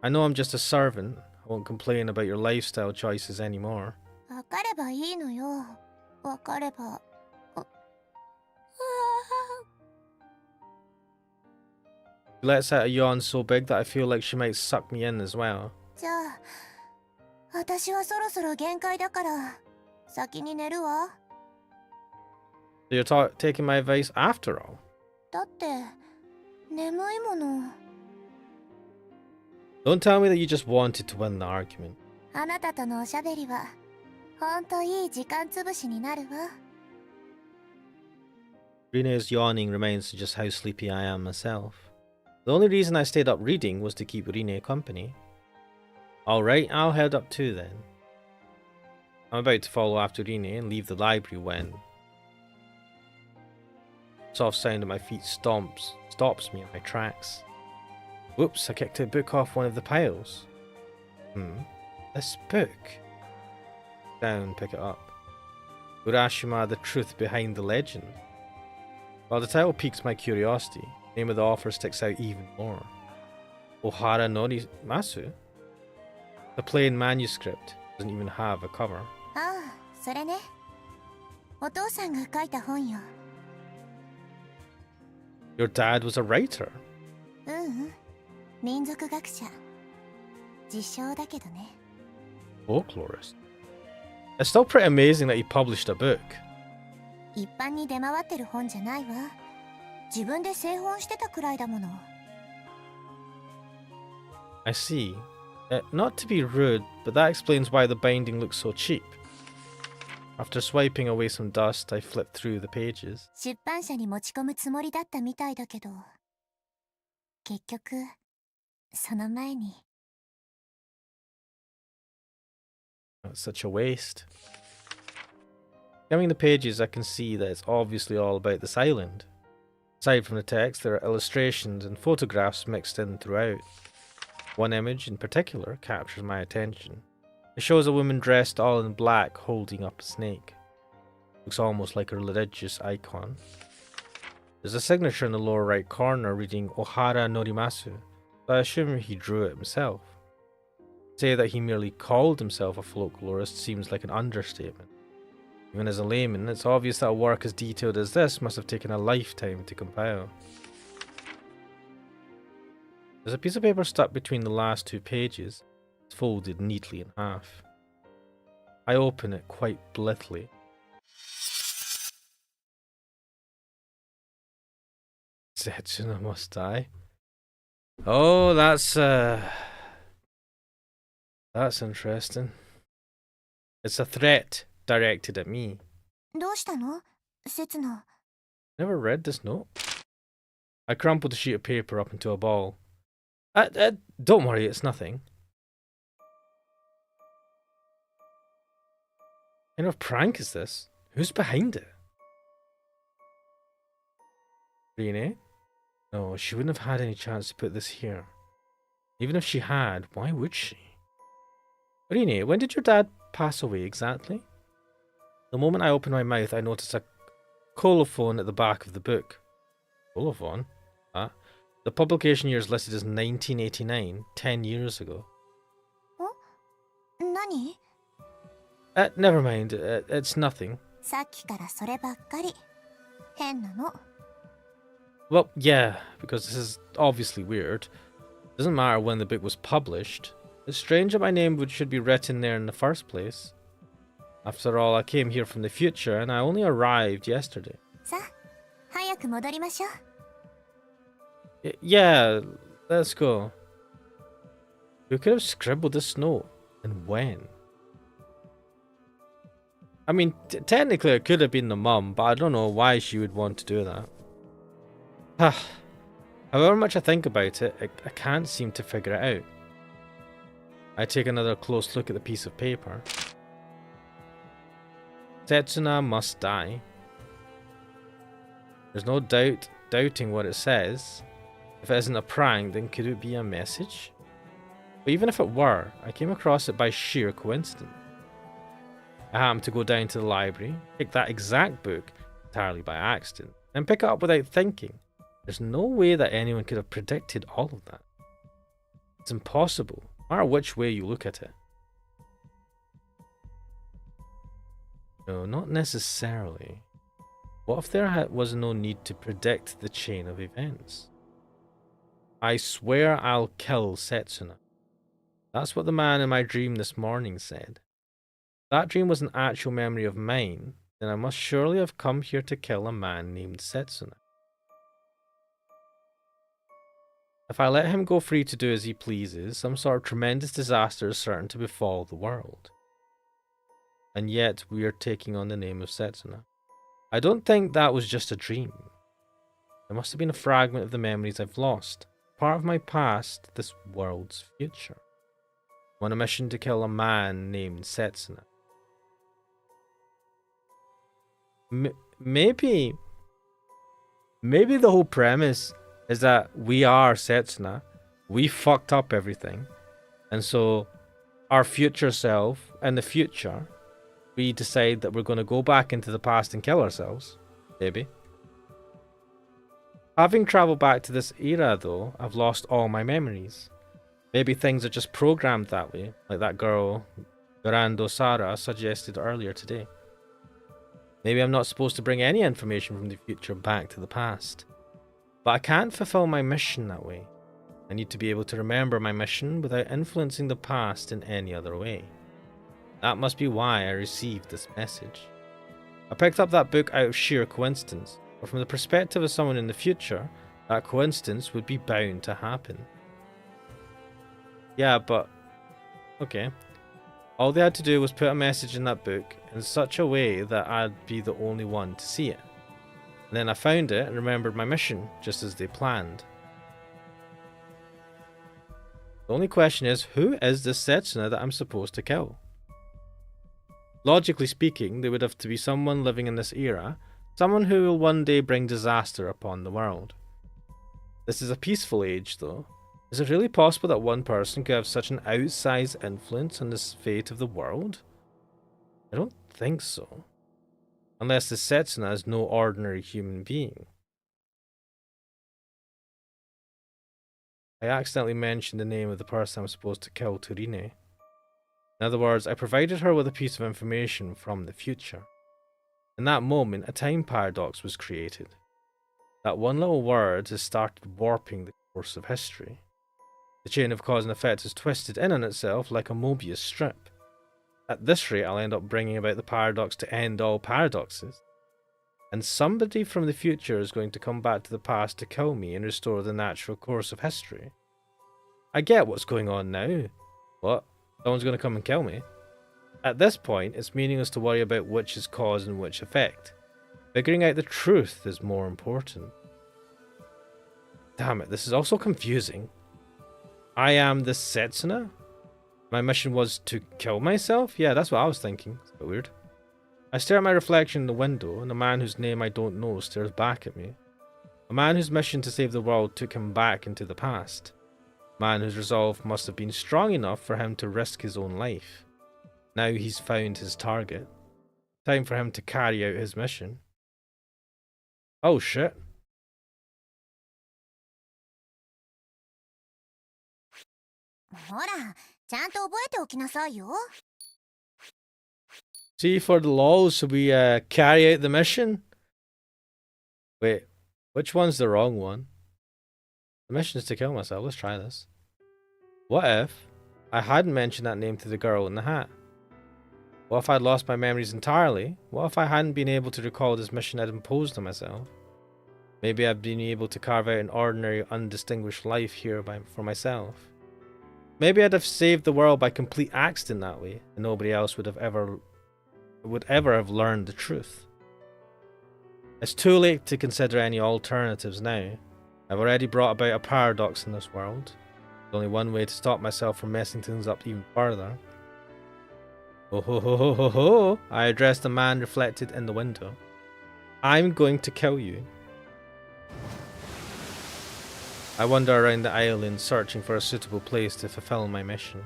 I know I'm just a servant. I won't complain about your lifestyle choices anymore. わかればいいのよ。わかれば。She lets out a yawn so big that I feel like she might suck me in as well. じゃあ、私はそろそろ限界だから、先に寝るわ。So you're taking my advice after all? だって、眠いもの。Don't tell me that you just wanted to win the argument. あなたとのおしゃべりは、ほんといい時間つぶしになるわ。Rine's yawning reminds me just how sleepy I am myself. The only reason I stayed up reading was to keep Rine company. Alright, I'll head up too then. I'm about to follow after Rine and leave the library when... soft sound of my feet stops me in my tracks. Whoops, I kicked a book off one of the piles. This book. Down, pick it up. Urashima, the truth behind the legend. While the title piques my curiosity, the name of the author sticks out even more. Ohara Norimasu? The plain manuscript doesn't even have a cover. ああ、それね。お父さんが書いた本よ。Your dad was a writer? 民族学者。自称だけどね。Folklorist? It's still pretty amazing that he published a book. 一般に出回ってる本じゃないわ。自分で製本してたくらいだもの。I see. Not to be rude, but that explains why the binding looks so cheap. After swiping away some dust, I flipped through the pages. 出版社に持ち込むつもりだったみたいだけど、結局、その前に。That's such a waste. Skimming the pages, I can see that it's obviously all about this island. Aside from the text, there are illustrations and photographs mixed in throughout. One image in particular captures my attention. It shows a woman dressed all in black holding up a snake. Looks almost like a religious icon. There's a signature in the lower right corner reading Ohara Norimasu, so I assume he drew it himself. To say that he merely called himself a folklorist seems like an understatement. Even as a layman, it's obvious that a work as detailed as this must have taken a lifetime to compile. There's a piece of paper stuck between the last two pages. It's folded neatly in half. I open it quite blithely. Setsuna must die. Oh, that's interesting. It's a threat directed at me. Never read this note. I crumpled the sheet of paper up into a ball. Don't worry, it's nothing. What kind of prank is this? Who's behind it? Rine? No, she wouldn't have had any chance to put this here. Even if she had, why would she? Rine, when did your dad pass away exactly? The moment I opened my mouth, I noticed a colophon at the back of the book. Colophon? The publication year is listed as 1989, 10 years ago. Nani? Never mind, it's nothing. Well, yeah, because this is obviously weird. Doesn't matter when the book was published. It's strange that my name should be written there in the first place. After all, I came here from the future and I only arrived yesterday. Yeah, let's go. Who could have scribbled this note and when? I mean, technically it could have been the mum, but I don't know why she would want to do that. However much I think about it, I can't seem to figure it out. I take another close look at the piece of paper. Setsuna must die. There's no doubting what it says. If it isn't a prank, then could it be a message? But even if it were, I came across it by sheer coincidence. I happened to go down to the library, pick that exact book entirely by accident, and pick it up without thinking. There's no way that anyone could have predicted all of that. It's impossible, no matter which way you look at it. No, not necessarily. What if there was no need to predict the chain of events? I swear I'll kill Setsuna. That's what the man in my dream this morning said. If that dream was an actual memory of mine, then I must surely have come here to kill a man named Setsuna. If I let him go free to do as he pleases, some sort of tremendous disaster is certain to befall the world. And yet we are taking on the name of Setsuna. I don't think that was just a dream. It must have been a fragment of the memories I've lost. Part of my past, this world's future. I'm on a mission to kill a man named Setsuna. Maybe the whole premise is that we are Setsuna. We fucked up everything. And so our future self in the future, we decide that we're going to go back into the past and kill ourselves. Maybe. Having travelled back to this era though, I've lost all my memories. Maybe things are just programmed that way, like that girl, Garando Sara, suggested earlier today. Maybe I'm not supposed to bring any information from the future back to the past. But I can't fulfill my mission that way. I need to be able to remember my mission without influencing the past in any other way. That must be why I received this message. I picked up that book out of sheer coincidence, but from the perspective of someone in the future, that coincidence would be bound to happen. Yeah, but... okay. All they had to do was put a message in that book in such a way that I'd be the only one to see it. And then I found it and remembered my mission, just as they planned. The only question is, who is this Setsuna that I'm supposed to kill? Logically speaking, there would have to be someone living in this era, someone who will one day bring disaster upon the world. This is a peaceful age, though. Is it really possible that one person could have such an outsized influence on the fate of the world? I don't think so. Unless the Setsuna is no ordinary human being. I accidentally mentioned the name of the person I'm supposed to kill to Rine. In other words, I provided her with a piece of information from the future. In that moment, a time paradox was created. That one little word has started warping the course of history. The chain of cause and effect is twisted in on itself like a Mobius strip. At this rate, I'll end up bringing about the paradox to end all paradoxes. And somebody from the future is going to come back to the past to kill me and restore the natural course of history. I get what's going on now. What? Someone's going to come and kill me? At this point, it's meaningless to worry about which is cause and which effect. Figuring out the truth is more important. Damn it, this is also confusing. I am the Setsuna? My mission was to kill myself? Yeah, that's what I was thinking. It's a bit weird. I stare at my reflection in the window, and a man whose name I don't know stares back at me. A man whose mission to save the world took him back into the past. A man whose resolve must have been strong enough for him to risk his own life. Now he's found his target. Time for him to carry out his mission. Oh shit. See, for the lols, should we carry out the mission? Wait, which one's the wrong one? The mission is to kill myself. Let's try this. What if I hadn't mentioned that name to the girl in the hat? What if I'd lost my memories entirely? What if I hadn't been able to recall this mission I'd imposed on myself? Maybe I'd been able to carve out an ordinary, undistinguished life here for myself. Maybe I'd have saved the world by complete accident that way, and nobody else would ever have learned the truth. It's too late to consider any alternatives now. I've already brought about a paradox in this world. There's only one way to stop myself from messing things up even further. Oh ho ho ho ho ho! I addressed the man reflected in the window. I'm going to kill you. I wander around the island searching for a suitable place to fulfill my mission.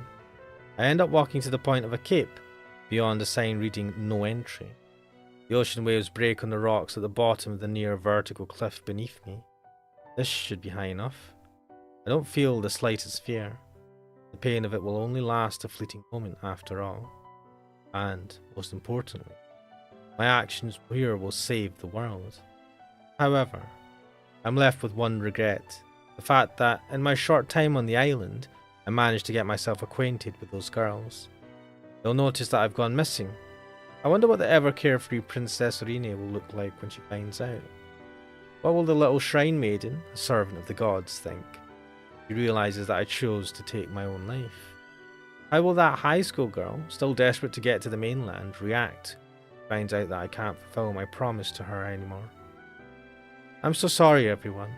I end up walking to the point of a cape, beyond a sign reading no entry. The ocean waves break on the rocks at the bottom of the near vertical cliff beneath me. This should be high enough. I don't feel the slightest fear. The pain of it will only last a fleeting moment after all. And, most importantly, my actions here will save the world. However, I'm left with one regret. The fact that, in my short time on the island, I managed to get myself acquainted with those girls. They'll notice that I've gone missing. I wonder what the ever-carefree Princess Rine will look like when she finds out. What will the little shrine maiden, a servant of the gods, think? She realises that I chose to take my own life. How will that high school girl, still desperate to get to the mainland, react when she finds out that I can't fulfill my promise to her anymore? I'm so sorry, everyone,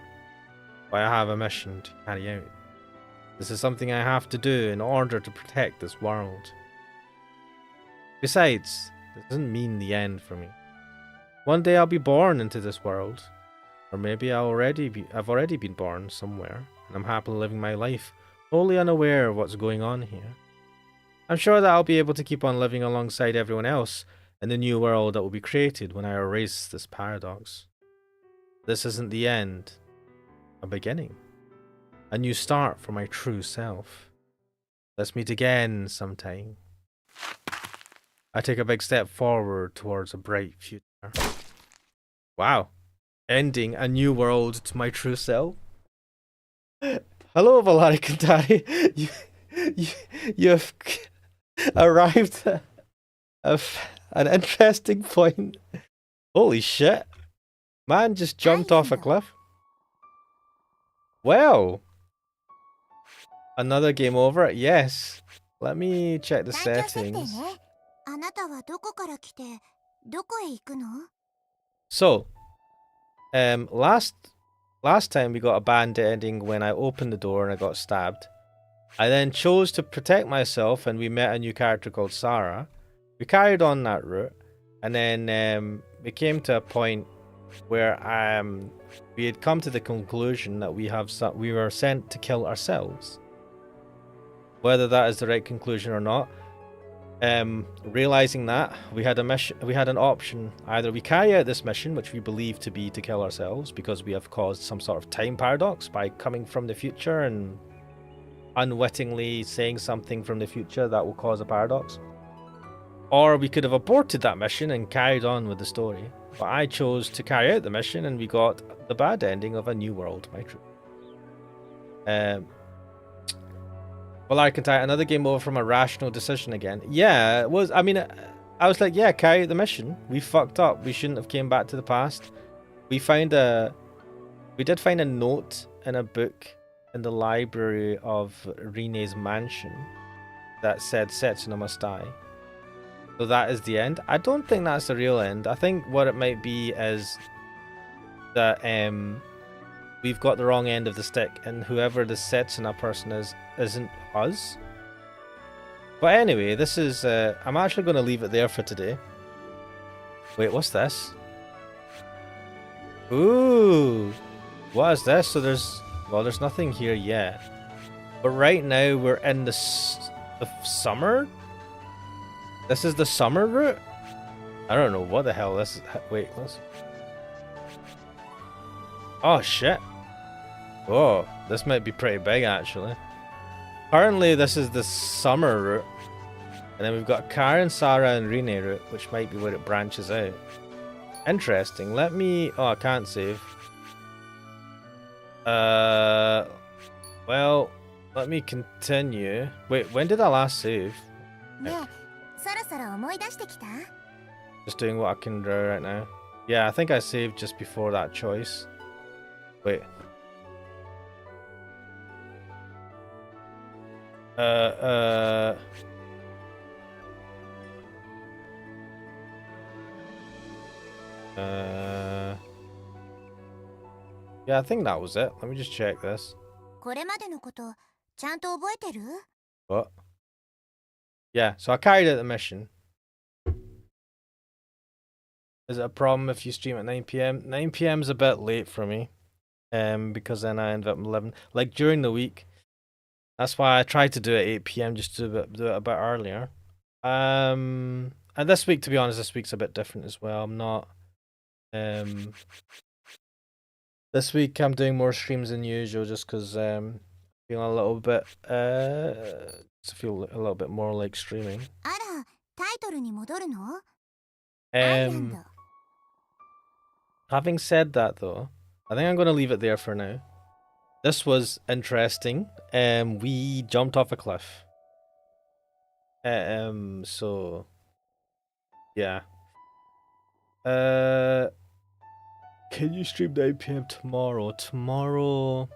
but I have a mission to carry out. This is something I have to do in order to protect this world. Besides, this doesn't mean the end for me. One day I'll be born into this world. Or maybe I've already been born somewhere, and I'm happily living my life, wholly unaware of what's going on here. I'm sure that I'll be able to keep on living alongside everyone else in the new world that will be created when I erase this paradox. This isn't the end. A beginning. A new start for my true self. Let's meet again sometime. I take a big step forward towards a bright future. Wow. Ending a new world to my true self. Hello, Valari Kantari. You've arrived at an interesting point. Holy shit. Man just jumped off a cliff. Well. Another game over? Yes. Let me check the settings. So, last time we got a bad ending when I opened the door and I got stabbed. I then chose to protect myself and we met a new character called Sarah. We carried on that route and then we came to a point where we had come to the conclusion that we were sent to kill ourselves. Whether that is the right conclusion or not, realizing that we had an option. Either we carry out this mission, which we believe to be to kill ourselves because we have caused some sort of time paradox by coming from the future and unwittingly saying something from the future that will cause a paradox, or we could have aborted that mission and carried on with the story. But I chose to carry out the mission, and we got the bad ending of A New World, my truth. Well, I can tie another game over from a rational decision again. Yeah, it was. I mean, I was like, yeah, carry out the mission. We fucked up. We shouldn't have came back to the past. We did find a note in a book in the library of Rine's mansion that said Setsuna must die. So that is the end. I don't think that's the real end. I think what it might be is that we've got the wrong end of the stick, and whoever the Setsuna person isn't us. But anyway, this is I'm actually going to leave it there for today. Wait, what's this? Ooh, what is this? So there's nothing here yet. But right now we're in the summer. This is the summer route? I don't know what the hell this is. Wait, let's... Oh, shit. Oh, this might be pretty big, actually. Currently, this is the summer route. And then we've got Karen, Sarah, and Rine route, which might be where it branches out. Interesting. Let me... Oh, I can't save. Well, let me continue. Wait, when did I last save? Just doing what I can do right now. Yeah, I think I saved just before that choice. Wait. Yeah, I think that was it. Let me just check this. What? Yeah, so I carried out the mission. Is it a problem if you stream at 9 PM? 9 PM is a bit late for me. Because then I end up 11. Like during the week. That's why I tried to do it at 8 PM just to do it a bit earlier. And this week, to be honest, this week's a bit different as well. I'm not this week I'm doing more streams than usual just because feeling a little bit feel a little bit more like streaming. Having said that though, I think I'm gonna leave it there for now. This was interesting. We jumped off a cliff. So yeah. Can you stream 9 PM tomorrow? Tomorrow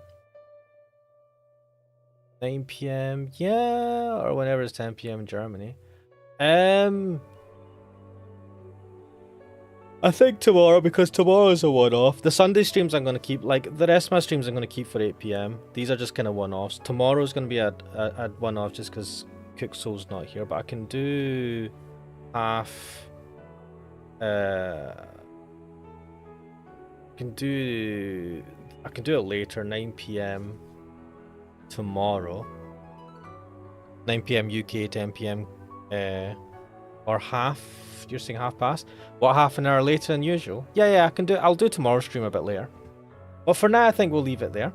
9 PM, yeah, or whenever it's 10 PM in Germany. I think tomorrow, because tomorrow is a one-off. The Sunday streams I'm going to keep, like the rest of my streams I'm going to keep for 8 PM. These are just kind of one-offs. Tomorrow's going to be a one-off just because Cooksoul's not here, but I can do half. I can do it later, 9 PM tomorrow. 9 PM UK, 10 PM or half. You're saying half past? What, half an hour later than usual? Yeah, I can do it. I'll do tomorrow's stream a bit later. But for now, I think we'll leave it there.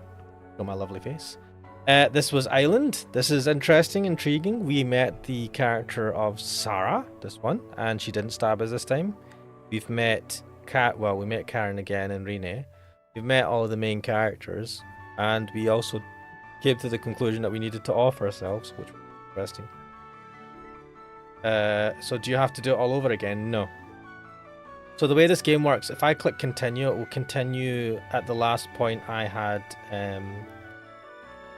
Got my lovely face. This was Island. This is interesting, intriguing. We met the character of Sarah, this one, and she didn't stab us this time. We've met we met Karen again and Rine. We've met all of the main characters, and we also came to the conclusion that we needed to off ourselves, which was interesting. So do you have to do it all over again? No. So the way this game works, if I click continue, it will continue at the last point I had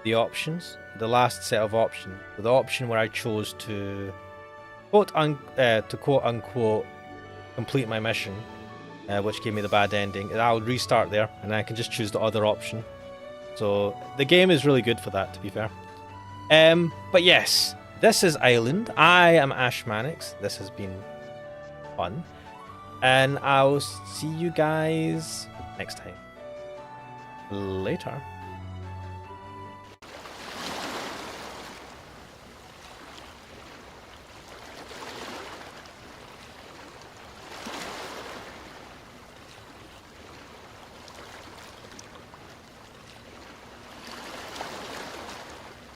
the options, the last set of options. The option where I chose to quote unquote complete my mission, which gave me the bad ending. And I'll restart there, and I can just choose the other option. So the game is really good for that, to be fair. But yes, this is Island. I am Ash Mannix. This has been fun. And I'll see you guys next time. Later.